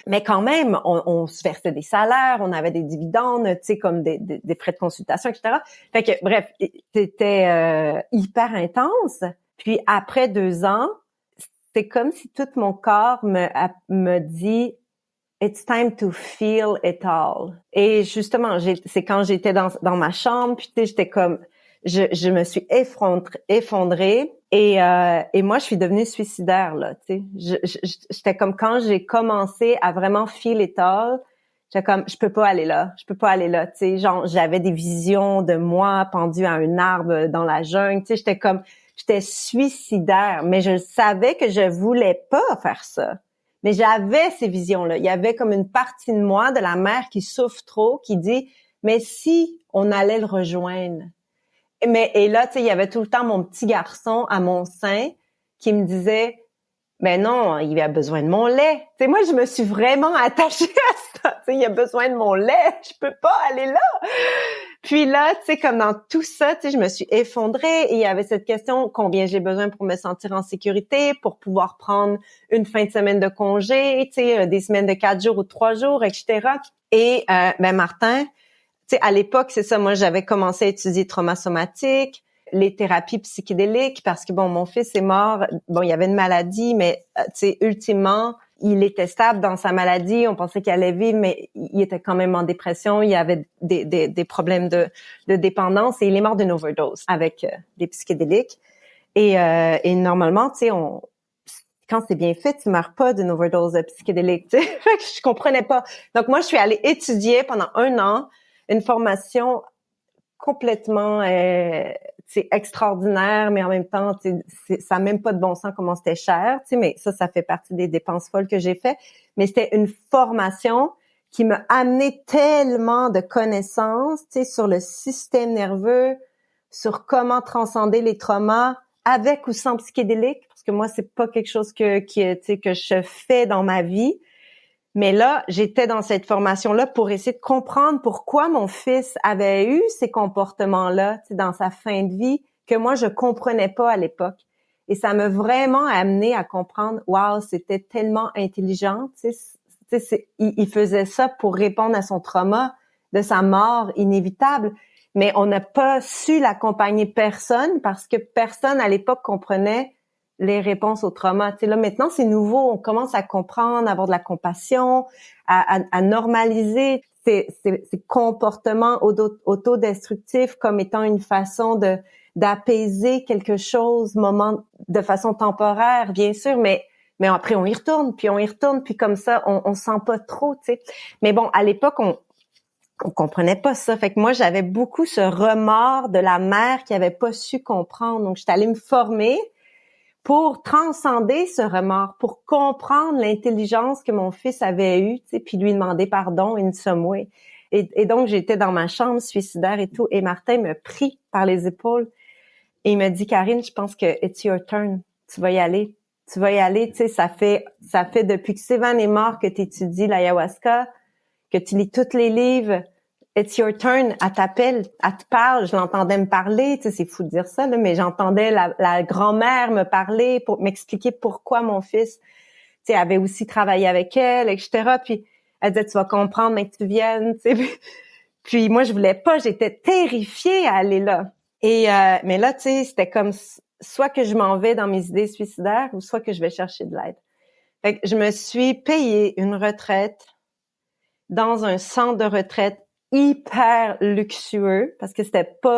Mais quand même, on se versait des salaires, on avait des dividendes, tu sais, comme des frais de consultation, etc. Fait que, bref, c'était hyper intense. Puis après 2 ans, c'est comme si tout mon corps me dit it's time to feel it all. Et justement, c'est quand j'étais dans ma chambre, puis tu sais, j'étais comme je me suis effondrée et moi je suis devenue suicidaire là, tu sais. J'étais comme quand j'ai commencé à vraiment feel it all, j'étais comme je peux pas aller là, tu sais, genre j'avais des visions de moi pendue à un arbre dans la jungle, tu sais, j'étais suicidaire, mais je savais que je voulais pas faire ça. Mais j'avais ces visions-là. Il y avait comme une partie de moi, de la mère qui souffre trop, qui dit mais si on allait le rejoindre. Et là, tu sais, il y avait tout le temps mon petit garçon à mon sein qui me disait mais non, il a besoin de mon lait. Tu sais, moi, je me suis vraiment attachée à ça. Tu sais, il a besoin de mon lait. Je peux pas aller là. Puis là, tu sais, comme dans tout ça, tu sais, je me suis effondrée et il y avait cette question, combien j'ai besoin pour me sentir en sécurité, pour pouvoir prendre une fin de semaine de congé, tu sais, des semaines de 4 jours ou 3 jours, etc. Et, Martin, tu sais, à l'époque, c'est ça, moi, j'avais commencé à étudier trauma somatique, les thérapies psychédéliques parce que bon, mon fils est mort, bon, il y avait une maladie, mais tu sais, ultimement, il était stable dans sa maladie, on pensait qu'il allait vivre, mais il était quand même en dépression, il y avait des problèmes de dépendance et il est mort d'une overdose avec des psychédéliques. Et normalement, tu sais, quand c'est bien fait, tu meurs pas d'une overdose de psychédéliques, tu sais. Fait que je comprenais pas. Donc moi, je suis allée étudier pendant 1 an une formation complètement c'est extraordinaire, mais en même temps, ça n'a même pas de bon sens comment c'était cher, mais ça fait partie des dépenses folles que j'ai fait. Mais c'était une formation qui m'a amené tellement de connaissances, sur le système nerveux, sur comment transcender les traumas avec ou sans psychédélique, parce que moi, c'est pas quelque chose que je fais dans ma vie. Mais là, j'étais dans cette formation-là pour essayer de comprendre pourquoi mon fils avait eu ces comportements-là, dans sa fin de vie, que moi, je comprenais pas à l'époque. Et ça m'a vraiment amené à comprendre, wow, c'était tellement intelligent, il faisait ça pour répondre à son trauma de sa mort inévitable. Mais on n'a pas su l'accompagner personne parce que personne à l'époque comprenait les réponses au trauma. Tu sais, là, maintenant, c'est nouveau. On commence à comprendre, à avoir de la compassion, à normaliser ces comportements autodestructifs comme étant une façon d'apaiser quelque chose, de façon temporaire, bien sûr, mais après, on y retourne, puis comme ça, on sent pas trop, tu sais. Mais bon, à l'époque, on comprenait pas ça. Fait que moi, j'avais beaucoup ce remords de la mère qui avait pas su comprendre. Donc, j'étais allée me former pour transcender ce remords, pour comprendre l'intelligence que mon fils avait eue, tu sais, puis lui demander pardon in some way. Et donc, j'étais dans ma chambre suicidaire et tout, et Martin me prit par les épaules et il me dit, Karine, je pense que it's your turn. Tu vas y aller, tu sais, ça fait depuis que Sévan est mort que tu étudies l'ayahuasca, que tu lis tous les livres. It's your turn, elle t'appelle, elle te parle, je l'entendais me parler, tu sais, c'est fou de dire ça, là, mais j'entendais la grand-mère me parler pour m'expliquer pourquoi mon fils elle avait aussi travaillé avec elle, etc. Puis elle disait, tu vas comprendre, mais que tu viennes, tu sais. Puis moi, je voulais pas, j'étais terrifiée à aller là. Et mais là, tu sais, c'était comme soit que je m'en vais dans mes idées suicidaires ou soit que je vais chercher de l'aide. Fait que je me suis payé une retraite dans un centre de retraite hyper luxueux parce que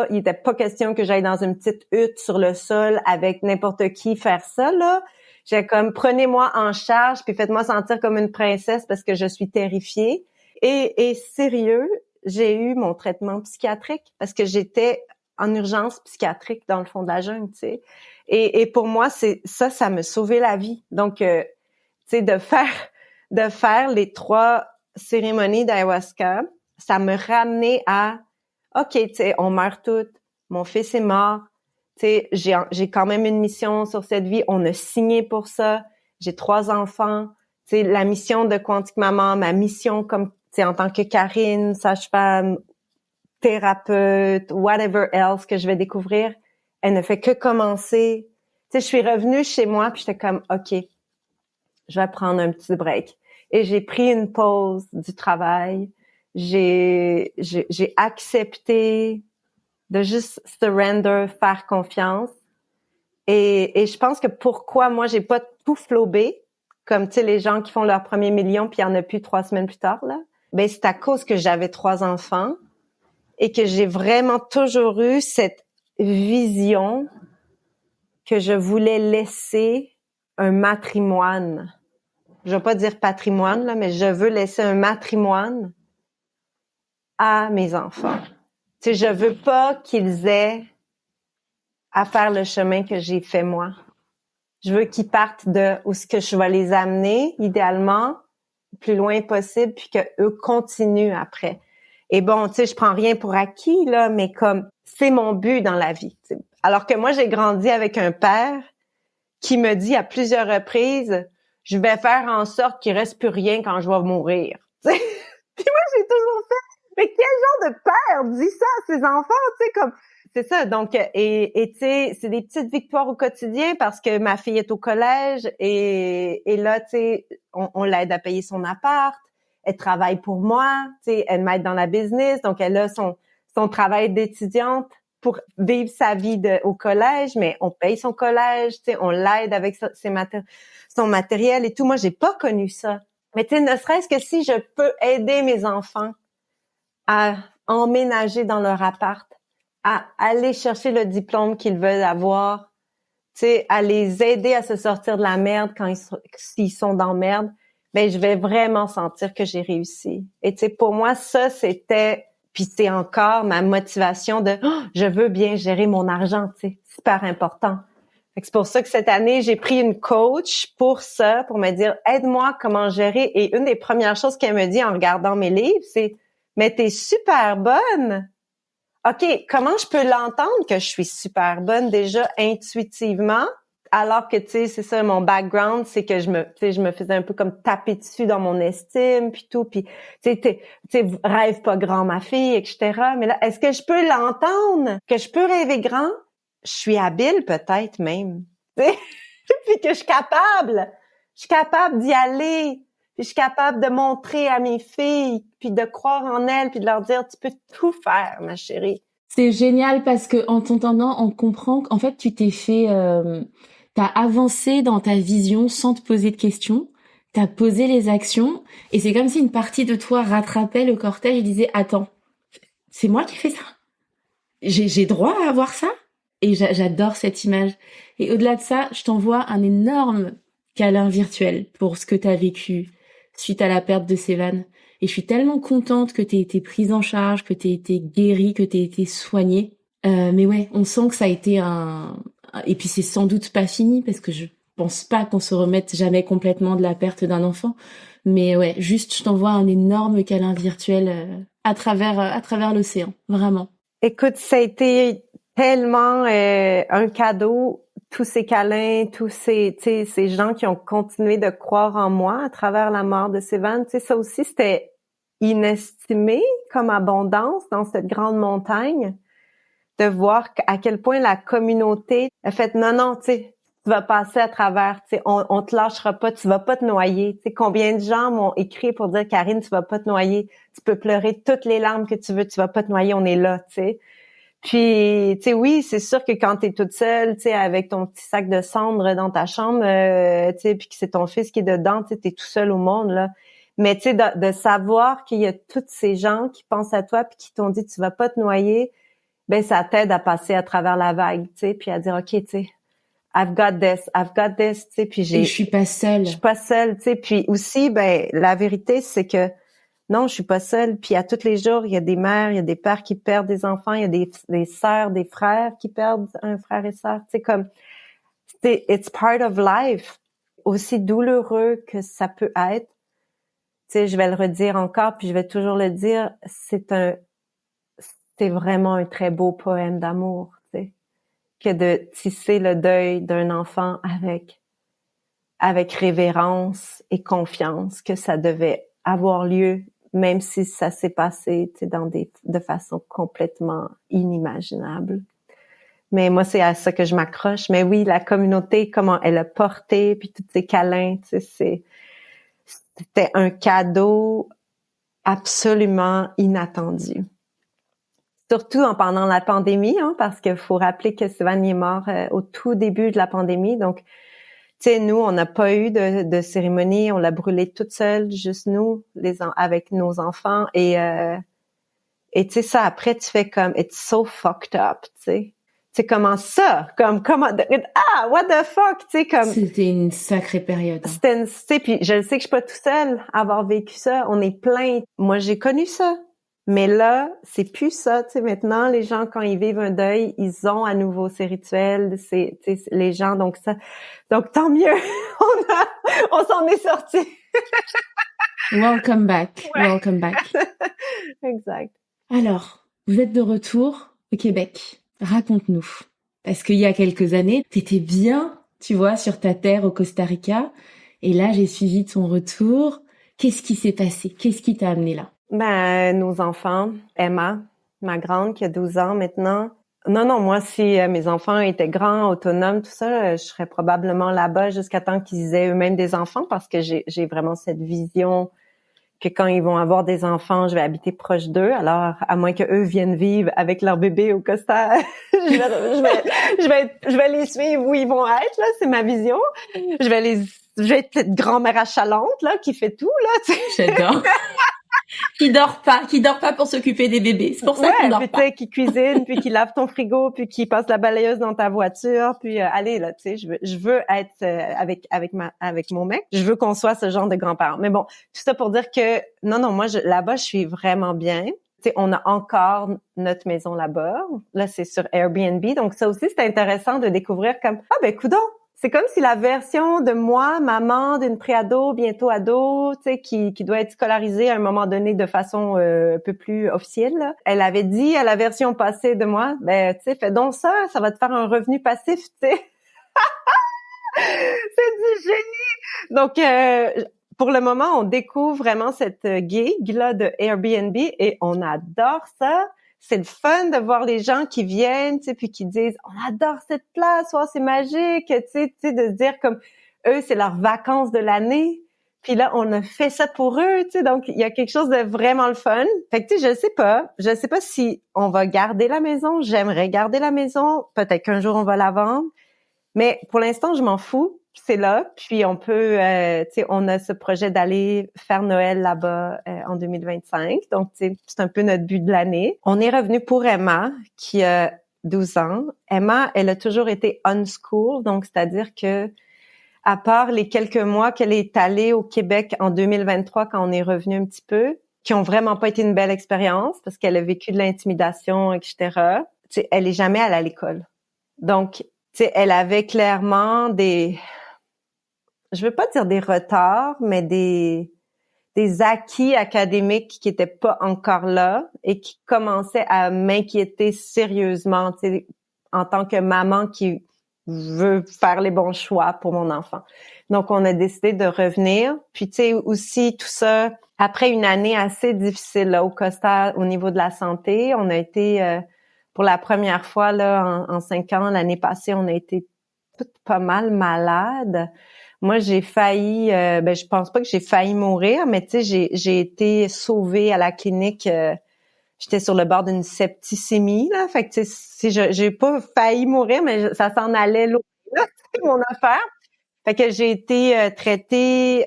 il était pas question que j'aille dans une petite hutte sur le sol avec n'importe qui faire ça, là. J'ai comme, prenez-moi en charge puis faites-moi sentir comme une princesse parce que je suis terrifiée. Et sérieux, j'ai eu mon traitement psychiatrique parce que j'étais en urgence psychiatrique dans le fond de la jungle, tu sais. Et pour moi, ça me sauvait la vie. Donc, tu sais, de faire les 3 cérémonies d'ayahuasca, ça me ramenait à, OK, tu sais, on meurt toutes, mon fils est mort, tu sais, j'ai quand même une mission sur cette vie, on a signé pour ça, j'ai 3 enfants, tu sais, la mission de Quantique Maman, ma mission comme, tu sais, en tant que Karine, sage-femme, thérapeute, whatever else que je vais découvrir, elle ne fait que commencer. Tu sais, je suis revenue chez moi puis j'étais comme, OK, je vais prendre un petit break. Et j'ai pris une pause du travail. J'ai accepté de juste surrender, faire confiance. Et je pense que pourquoi moi j'ai pas tout flobé, comme tu sais les gens qui font leur premier million puis il y en a plus 3 semaines plus tard là. Ben c'est à cause que j'avais 3 enfants et que j'ai vraiment toujours eu cette vision que je voulais laisser un matrimoine. Je vais pas dire patrimoine, là, mais je veux laisser un matrimoine à mes enfants. Tu sais, je veux pas qu'ils aient à faire le chemin que j'ai fait moi. Je veux qu'ils partent de où ce que je vais les amener, idéalement, le plus loin possible, puis qu'eux continuent après. Et bon, tu sais, je prends rien pour acquis, là, mais comme, c'est mon but dans la vie. T'sais. Alors que moi, j'ai grandi avec un père qui me dit à plusieurs reprises, je vais faire en sorte qu'il reste plus rien quand je vais mourir. T'sais. Puis moi, j'ai toujours fait, mais quel genre de père dit ça à ses enfants, tu sais, comme, c'est ça. Donc, et tu sais, c'est des petites victoires au quotidien parce que ma fille est au collège et là, tu sais, on l'aide à payer son appart. Elle travaille pour moi, tu sais, elle m'aide dans la business, donc elle a son travail d'étudiante pour vivre sa vie au collège, mais on paye son collège, tu sais, on l'aide avec son matériel et tout. Moi, j'ai pas connu ça. Mais tu sais, ne serait-ce que si je peux aider mes enfants à emménager dans leur appart, à aller chercher le diplôme qu'ils veulent avoir, tu sais, à les aider à se sortir de la merde s'ils sont dans merde, ben je vais vraiment sentir que j'ai réussi. Et tu sais, pour moi, ça, c'était, puis c'est encore ma motivation de je veux bien gérer mon argent, tu sais, super important. Fait que c'est pour ça que cette année, j'ai pris une coach pour ça, pour me dire aide-moi comment gérer. Et une des premières choses qu'elle me dit en regardant mes livres, c'est mais t'es super bonne. OK, comment je peux l'entendre que je suis super bonne déjà intuitivement? Alors que, tu sais, c'est ça, mon background, c'est que je me faisais un peu comme taper dessus dans mon estime, puis tout, puis, tu sais, rêve pas grand, ma fille, etc. Mais là, est-ce que je peux l'entendre? Que je peux rêver grand? Je suis habile, peut-être même. Tu sais? Puis que je suis capable d'y aller, puis je suis capable de montrer à mes filles, puis de croire en elles, puis de leur dire, tu peux tout faire, ma chérie. C'est génial parce que en t'entendant, on comprend qu'en fait, tu t'es fait... t'as avancé dans ta vision sans te poser de questions, t'as posé les actions, et c'est comme si une partie de toi rattrapait le cortège et disait « Attends, c'est moi qui fais ça? J'ai droit à avoir ça ?» Et j'adore cette image. Et au-delà de ça, je t'envoie un énorme câlin virtuel pour ce que t'as vécu suite à la perte de Sévan. Et je suis tellement contente que t'aies été prise en charge, que t'aies été guérie, que t'aies été soignée. Mais ouais, on sent que ça a été et puis c'est sans doute pas fini parce que je pense pas qu'on se remette jamais complètement de la perte d'un enfant. Mais ouais, juste je t'envoie un énorme câlin virtuel à travers l'océan, vraiment. Écoute, ça a été tellement un cadeau, tous ces câlins, tous ces gens qui ont continué de croire en moi à travers la mort de Sévan. Tu sais, ça aussi, c'était inestimé comme abondance dans cette grande montagne, de voir à quel point la communauté a fait non, tu sais, tu vas passer à travers, tu sais, on te lâchera pas, tu vas pas te noyer. Tu sais, combien de gens m'ont écrit pour dire, Karine, tu vas pas te noyer, tu peux pleurer toutes les larmes que tu veux, tu vas pas te noyer, on est là, tu sais. Puis, tu sais, oui, c'est sûr que quand t'es toute seule, tu sais, avec ton petit sac de cendres dans ta chambre, tu sais, puis que c'est ton fils qui est dedans, tu sais, t'es tout seul au monde, là. Mais, tu sais, de savoir qu'il y a tous ces gens qui pensent à toi puis qui t'ont dit, tu vas pas te noyer, ben, ça t'aide à passer à travers la vague, tu sais, puis à dire, OK, tu sais, I've got this, tu sais, puis Et je suis pas seule. je suis pas seule, tu sais, puis aussi, ben, la vérité, c'est que non, je suis pas seule. Puis à tous les jours, il y a des mères, il y a des pères qui perdent des enfants, il y a des sœurs, des frères qui perdent un frère et sœur. Tu sais, comme, it's part of life. Aussi douloureux que ça peut être, tu sais, je vais le redire encore, puis je vais toujours le dire, c'est vraiment un très beau poème d'amour, tu sais, que de tisser le deuil d'un enfant avec révérence et confiance que ça devait avoir lieu, même si ça s'est passé, tu sais, de façon complètement inimaginable. Mais moi, c'est à ça que je m'accroche. Mais oui, la communauté, comment elle a porté, puis tous ces câlins, tu sais, c'était un cadeau absolument inattendu. Surtout pendant la pandémie, hein, parce qu'il faut rappeler que Stéphane est mort au tout début de la pandémie. Donc, tu sais, nous, on n'a pas eu de cérémonie, on l'a brûlé toute seule, juste nous, avec nos enfants. Et tu sais, ça, après, tu fais comme, it's so fucked up, tu sais. C'est comment ça? Comment, what the fuck, tu sais, comme. C'était une sacrée période. Tu sais, puis je sais que je suis pas tout seule à avoir vécu ça. On est plein. Moi, j'ai connu ça. Mais là, c'est plus ça, tu sais, maintenant, les gens, quand ils vivent un deuil, ils ont à nouveau ces rituels, tu sais, les gens, donc tant mieux, on s'en est sortis. Welcome back, ouais. Welcome back. Exact. Alors, vous êtes de retour au Québec, raconte-nous. Parce qu'il y a quelques années, t'étais bien, tu vois, sur ta terre au Costa Rica, et là, j'ai suivi ton retour. Qu'est-ce qui s'est passé? Qu'est-ce qui t'a amené là? Ben, nos enfants, Emma, ma grande qui a 12 ans maintenant. Non, moi, si mes enfants étaient grands, autonomes, tout ça, je serais probablement là-bas jusqu'à temps qu'ils aient eux-mêmes des enfants parce que j'ai vraiment cette vision que quand ils vont avoir des enfants, je vais habiter proche d'eux. Alors, à moins que eux viennent vivre avec leur bébé au Costa, je vais les suivre où ils vont être, là. C'est ma vision. Je vais être cette grand-mère achalante, là, qui fait tout, là, tu sais. J'adore. Qui dort pas pour s'occuper des bébés. C'est pour ça qu'on dort pas. Tu sais, qui cuisine, puis qui lave ton frigo, puis qui passe la balayeuse dans ta voiture, puis allez là, tu sais, je veux être avec mon mec. Je veux qu'on soit ce genre de grands-parents. Mais bon, tout ça pour dire que non, moi là-bas, je suis vraiment bien. Tu sais, on a encore notre maison là-bas. Là, c'est sur Airbnb, donc ça aussi c'est intéressant de découvrir comme coudonc. C'est comme si la version de moi, maman d'une préado, bientôt ado, tu sais, qui doit être scolarisée à un moment donné de façon un peu plus officielle, là. Elle avait dit à la version passée de moi, ben, tu sais, fais donc ça va te faire un revenu passif, tu sais. C'est du génie! Donc, pour le moment, on découvre vraiment cette gig-là de Airbnb et on adore ça. C'est le fun de voir les gens qui viennent, tu sais, puis qui disent « On adore cette place, oh, c'est magique! » Tu sais, de se dire comme eux, c'est leurs vacances de l'année. Puis là, on a fait ça pour eux, tu sais, donc il y a quelque chose de vraiment le fun. Fait que tu sais, je sais pas si on va garder la maison. J'aimerais garder la maison. Peut-être qu'un jour on va la vendre. Mais pour l'instant, je m'en fous. C'est là, puis on peut, tu sais, on a ce projet d'aller faire Noël là-bas en 2025. Donc, tu sais, c'est un peu notre but de l'année. On est revenu pour Emma, qui a 12 ans. Emma, elle a toujours été on-school, donc c'est-à-dire que à part les quelques mois qu'elle est allée au Québec en 2023, quand on est revenu un petit peu, qui ont vraiment pas été une belle expérience parce qu'elle a vécu de l'intimidation, etc. Tu sais, elle est jamais allée à l'école. Donc, tu sais, elle avait clairement je veux pas dire des retards, mais des acquis académiques qui étaient pas encore là et qui commençaient à m'inquiéter sérieusement, tu sais, en tant que maman qui veut faire les bons choix pour mon enfant. Donc, on a décidé de revenir. Puis, tu sais, aussi, tout ça, après une année assez difficile là, au Costa, au niveau de la santé, on a été, pour la première fois, là, en 5 ans, l'année passée, on a été toutes pas mal malades. Moi, j'ai failli, je pense pas que j'ai failli mourir, mais tu sais, j'ai été sauvée à la clinique. J'étais sur le bord d'une septicémie, là. Fait que tu sais, j'ai pas failli mourir, mais ça s'en allait loin, là, c'est mon affaire. Fait que j'ai été traitée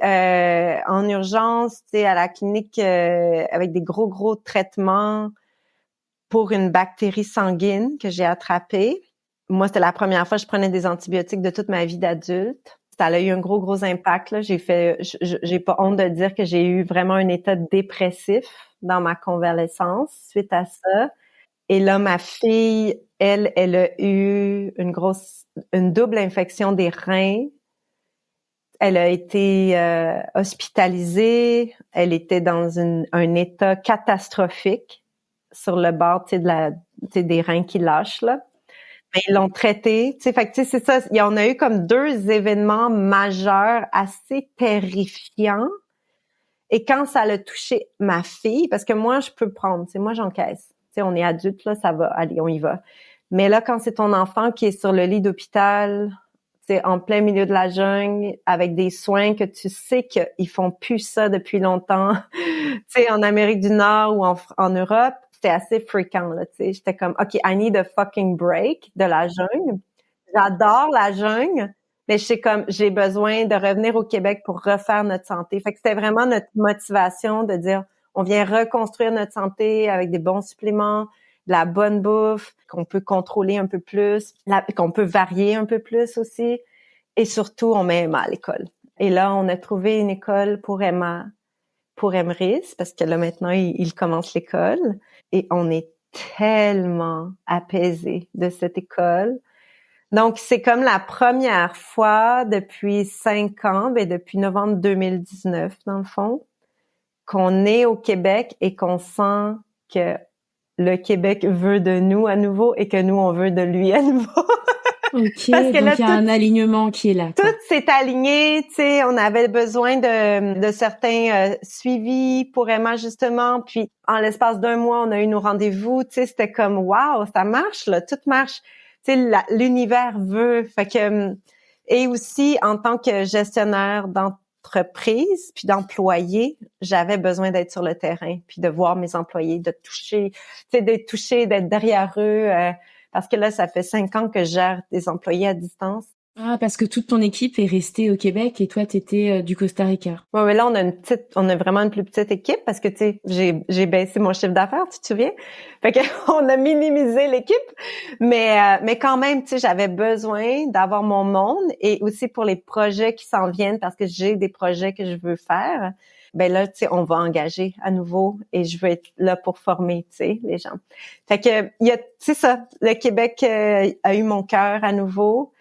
en urgence, tu sais, à la clinique avec des gros traitements pour une bactérie sanguine que j'ai attrapée. Moi, c'était la première fois que je prenais des antibiotiques de toute ma vie d'adulte. Ça a eu un gros impact, là. J'ai pas honte de dire que j'ai eu vraiment un état dépressif dans ma convalescence suite à ça. Et là, ma fille, elle a eu une double infection des reins. Elle a été hospitalisée. Elle était dans un état catastrophique sur le bord, tu sais, des reins qui lâchent, là. Mais ils l'ont traité, tu sais, fait que, tu sais, c'est ça. On a eu comme 2 événements majeurs assez terrifiants. Et quand ça l'a touché ma fille, parce que moi, je peux prendre, tu sais, moi, j'encaisse. Tu sais, on est adulte, là, ça va, allez, on y va. Mais là, quand c'est ton enfant qui est sur le lit d'hôpital, tu sais, en plein milieu de la jungle, avec des soins que tu sais qu'ils font plus ça depuis longtemps, tu sais, en Amérique du Nord ou en Europe, c'était assez fréquent, là, tu sais. J'étais comme, OK, I need a fucking break de la jungle. J'adore la jungle, mais j'ai besoin de revenir au Québec pour refaire notre santé. Fait que c'était vraiment notre motivation de dire, on vient reconstruire notre santé avec des bons suppléments, de la bonne bouffe, qu'on peut contrôler un peu plus, qu'on peut varier un peu plus aussi. Et surtout, on met Emma à l'école. Et là, on a trouvé une école pour Emma, pour Emrys, parce que là, maintenant, il commence l'école. Et on est tellement apaisés de cette école. Donc, c'est comme la première fois depuis 5 ans, depuis novembre 2019, dans le fond, qu'on est au Québec et qu'on sent que le Québec veut de nous à nouveau et que nous, on veut de lui à nouveau. OK, donc il y a un alignement qui est là, quoi. Tout s'est aligné, tu sais, on avait besoin de certains suivis pour Emma, justement, puis en l'espace d'1 mois, on a eu nos rendez-vous, tu sais, c'était comme, wow, ça marche, là, tout marche. Tu sais, l'univers veut, fait que, et aussi, en tant que gestionnaire d'entreprise puis d'employés, j'avais besoin d'être sur le terrain puis de voir mes employés, de toucher, tu sais, d'être touché, d'être derrière eux, parce que là, ça fait 5 ans que je gère des employés à distance. Ah, parce que toute ton équipe est restée au Québec et toi, t'étais du Costa Rica. Ouais, mais là, on a vraiment une plus petite équipe parce que, tu sais, j'ai baissé mon chiffre d'affaires, tu te souviens? Fait que, on a minimisé l'équipe. Mais quand même, tu sais, j'avais besoin d'avoir mon monde et aussi pour les projets qui s'en viennent parce que j'ai des projets que je veux faire. Ben là, tu sais, on va engager à nouveau et je veux être là pour former, tu sais, les gens. Fait que, c'est ça, le Québec a eu mon cœur à nouveau.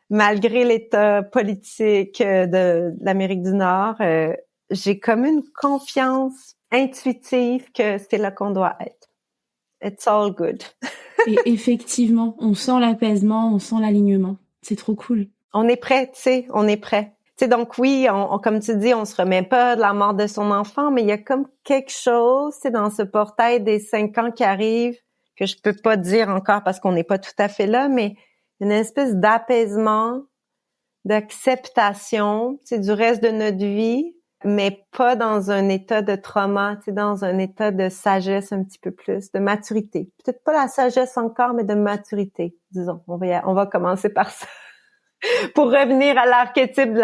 Malgré l'état politique de l'Amérique du Nord, j'ai comme une confiance intuitive que c'est là qu'on doit être. It's all good. Et effectivement, on sent l'apaisement, on sent l'alignement. C'est trop cool. On est prêt, tu sais, on est prêt. Tu sais, donc oui, comme tu dis, on se remet pas de la mort de son enfant, mais il y a comme quelque chose, tu sais, dans ce portail des 5 ans qui arrive que je peux pas dire encore parce qu'on n'est pas tout à fait là, mais une espèce d'apaisement, d'acceptation, tu sais, du reste de notre vie, mais pas dans un état de trauma, tu sais, dans un état de sagesse un petit peu plus, de maturité. Peut-être pas la sagesse encore, mais de maturité, disons. On va commencer par ça. Pour revenir à l'archétype de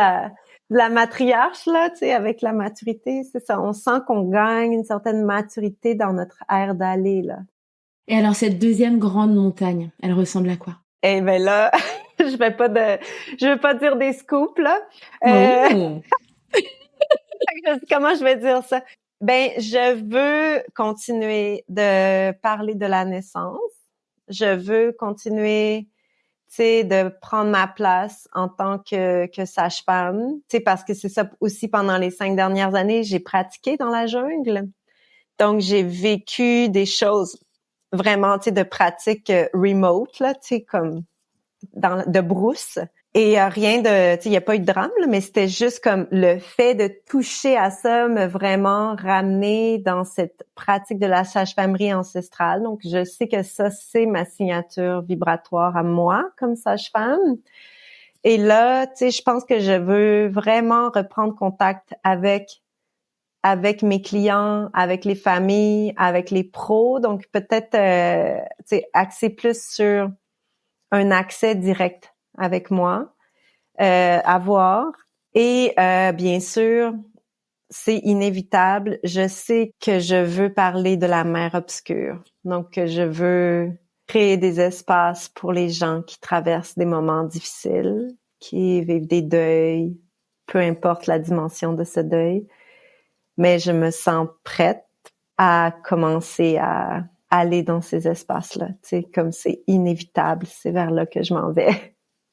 la matriarche, là, tu sais, avec la maturité, c'est ça. On sent qu'on gagne une certaine maturité dans notre air d'aller, là. Et alors, cette deuxième grande montagne, elle ressemble à quoi? Eh ben là, je veux pas dire des scoops, là. Comment je vais dire ça? Ben, je veux continuer de parler de la naissance. Je veux continuer, tu sais, de prendre ma place en tant que sage-femme. Tu sais, parce que c'est ça aussi pendant les 5 dernières années, j'ai pratiqué dans la jungle. Donc, j'ai vécu des choses vraiment, tu sais, de pratique remote, là, tu sais, comme de brousse. Et rien de, tu sais, il n'y a pas eu de drame, là, mais c'était juste comme le fait de toucher à ça me vraiment ramener dans cette pratique de la sage-famerie ancestrale. Donc, je sais que ça, c'est ma signature vibratoire à moi comme sage-femme. Et là, tu sais, je pense que je veux vraiment reprendre contact avec mes clients, avec les familles, avec les pros. Donc peut-être, tu sais, axer plus sur un accès direct avec moi, avoir. Et bien sûr, c'est inévitable. Je sais que je veux parler de la mer obscure. Donc, je veux créer des espaces pour les gens qui traversent des moments difficiles, qui vivent des deuils, peu importe la dimension de ce deuil. Mais je me sens prête à commencer à aller dans ces espaces-là. Tu sais, comme c'est inévitable, c'est vers là que je m'en vais.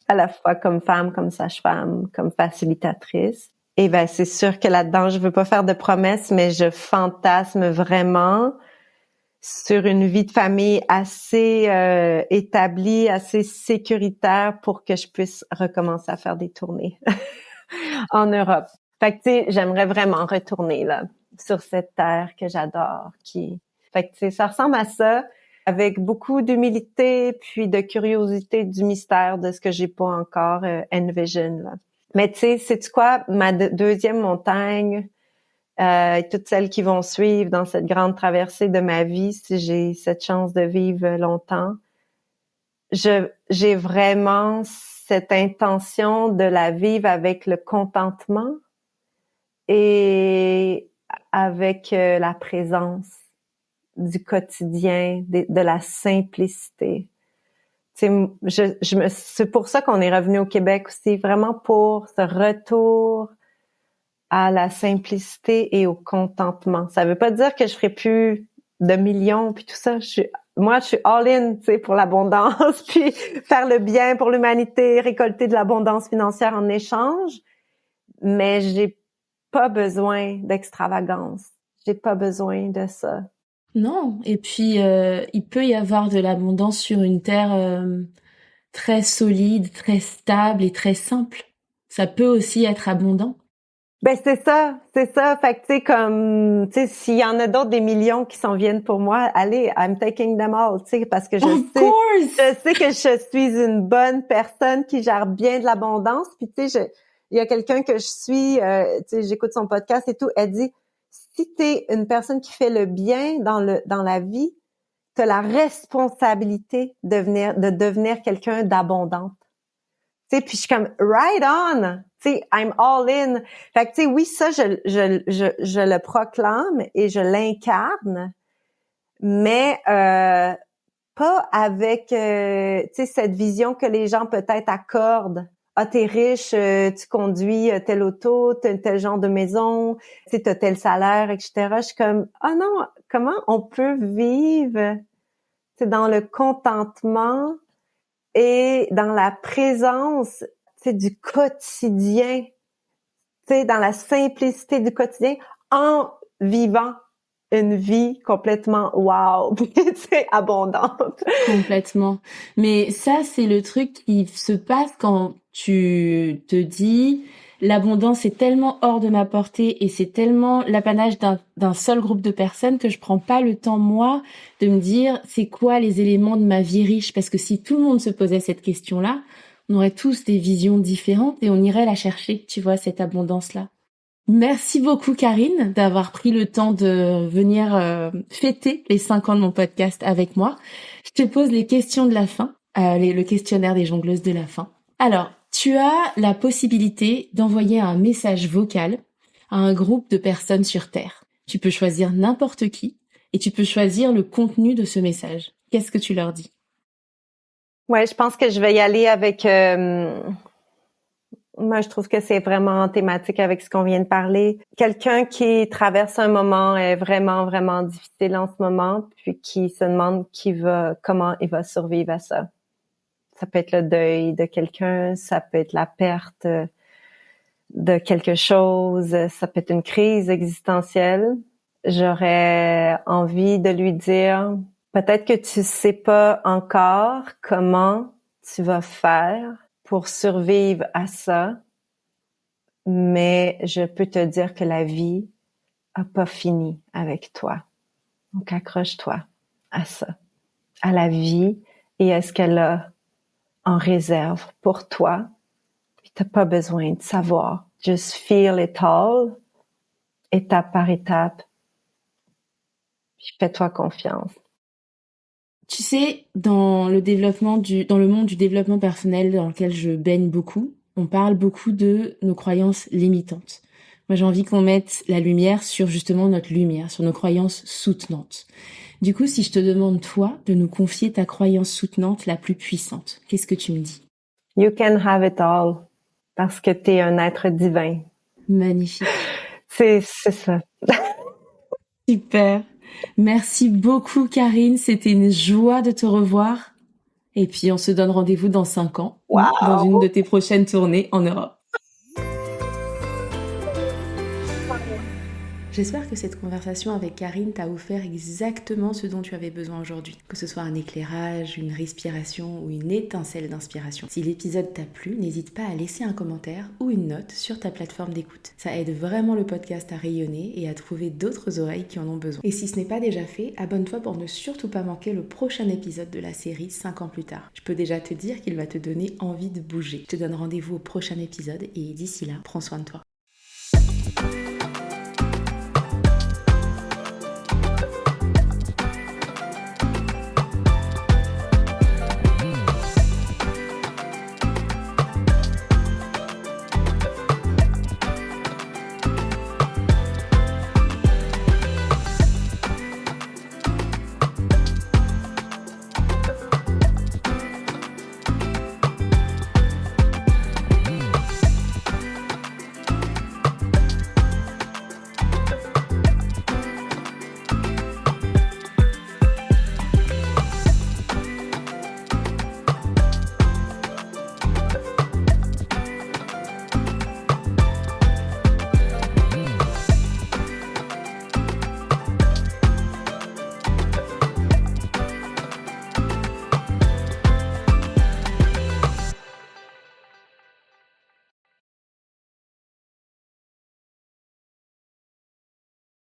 À la fois comme femme, comme sage-femme, comme facilitatrice. Et ben c'est sûr que là-dedans, je veux pas faire de promesses, mais je fantasme vraiment sur une vie de famille assez établie, assez sécuritaire pour que je puisse recommencer à faire des tournées en Europe. Fait que tu sais, j'aimerais vraiment retourner là sur cette terre que j'adore. Fait que tu sais, ça ressemble à ça, avec beaucoup d'humilité puis de curiosité du mystère de ce que j'ai pas encore envision là. Mais tu sais, sais-tu quoi? Ma deuxième montagne, et toutes celles qui vont suivre dans cette grande traversée de ma vie, si j'ai cette chance de vivre longtemps, j'ai vraiment cette intention de la vivre avec le contentement et avec la présence du quotidien, de la simplicité. C'est pour ça qu'on est revenu au Québec aussi, vraiment pour ce retour à la simplicité et au contentement. Ça veut pas dire que je ferai plus de millions puis tout ça. Je suis all in, tu sais, pour l'abondance, puis faire le bien pour l'humanité, récolter de l'abondance financière en échange. Mais j'ai pas besoin d'extravagance. J'ai pas besoin de ça. Non, et puis il peut y avoir de l'abondance sur une terre très solide, très stable et très simple. Ça peut aussi être abondant. Ben c'est ça. Fait que tu sais comme tu sais s'il y en a d'autres des millions qui s'en viennent pour moi, allez, I'm taking them all, tu sais parce que Of course! je sais que je suis une bonne personne qui gère bien de l'abondance. Puis tu sais il y a quelqu'un que je suis, tu sais j'écoute son podcast et tout, elle dit si t'es une personne qui fait le bien dans la vie, t'as la responsabilité de devenir quelqu'un d'abondante. Tu sais, puis je suis comme right on, tu sais, I'm all in. Fait que tu sais, oui, ça je le proclame et je l'incarne, mais pas avec tu sais cette vision que les gens peut-être accordent. Ah, t'es riche, tu conduis telle auto, tel genre de maison, tu sais, t'as tel salaire, etc. Je suis comme ah non, comment on peut vivre, c'est dans le contentement et dans la présence, c'est du quotidien, tu sais, dans la simplicité du quotidien, en vivant une vie complètement wow, tu sais, abondante. Complètement. Mais ça, c'est le truc qui se passe quand tu te dis l'abondance est tellement hors de ma portée et c'est tellement l'apanage d'un seul groupe de personnes que je prends pas le temps, moi, de me dire c'est quoi les éléments de ma vie riche. Parce que si tout le monde se posait cette question-là, on aurait tous des visions différentes et on irait la chercher, tu vois, cette abondance-là. Merci beaucoup Karine d'avoir pris le temps de venir fêter les 5 ans de mon podcast avec moi. Je te pose les questions de la fin, le questionnaire des jongleuses de la fin. Alors, tu as la possibilité d'envoyer un message vocal à un groupe de personnes sur Terre. Tu peux choisir n'importe qui et tu peux choisir le contenu de ce message. Qu'est-ce que tu leur dis? Ouais, je pense que je vais y aller avec moi, je trouve que c'est vraiment thématique avec ce qu'on vient de parler. Quelqu'un qui traverse un moment vraiment, vraiment difficile en ce moment, puis qui se demande comment il va survivre à ça. Ça peut être le deuil de quelqu'un, ça peut être la perte de quelque chose, ça peut être une crise existentielle. J'aurais envie de lui dire, peut-être que tu sais pas encore comment tu vas faire pour survivre à ça, mais je peux te dire que la vie a pas fini avec toi. Donc accroche-toi à ça, à la vie et à ce qu'elle a en réserve pour toi T'as pas besoin de savoir. Just feel it all, étape par étape. Puis fais-toi confiance. Tu sais, dans le monde du développement personnel dans lequel je baigne beaucoup, on parle beaucoup de nos croyances limitantes. Moi, j'ai envie qu'on mette la lumière sur justement notre lumière, sur nos croyances soutenantes. Du coup, si je te demande, toi, de nous confier ta croyance soutenante la plus puissante, qu'est-ce que tu me dis? You can have it all. Parce que t'es un être divin. Magnifique. C'est ça. Super. Merci beaucoup, Karine. C'était une joie de te revoir. Et puis, on se donne rendez-vous dans 5 ans, Wow. dans une de tes prochaines tournées en Europe. J'espère que cette conversation avec Karine t'a offert exactement ce dont tu avais besoin aujourd'hui. Que ce soit un éclairage, une respiration ou une étincelle d'inspiration. Si l'épisode t'a plu, n'hésite pas à laisser un commentaire ou une note sur ta plateforme d'écoute. Ça aide vraiment le podcast à rayonner et à trouver d'autres oreilles qui en ont besoin. Et si ce n'est pas déjà fait, abonne-toi pour ne surtout pas manquer le prochain épisode de la série 5 ans plus tard. Je peux déjà te dire qu'il va te donner envie de bouger. Je te donne rendez-vous au prochain épisode et d'ici là, prends soin de toi.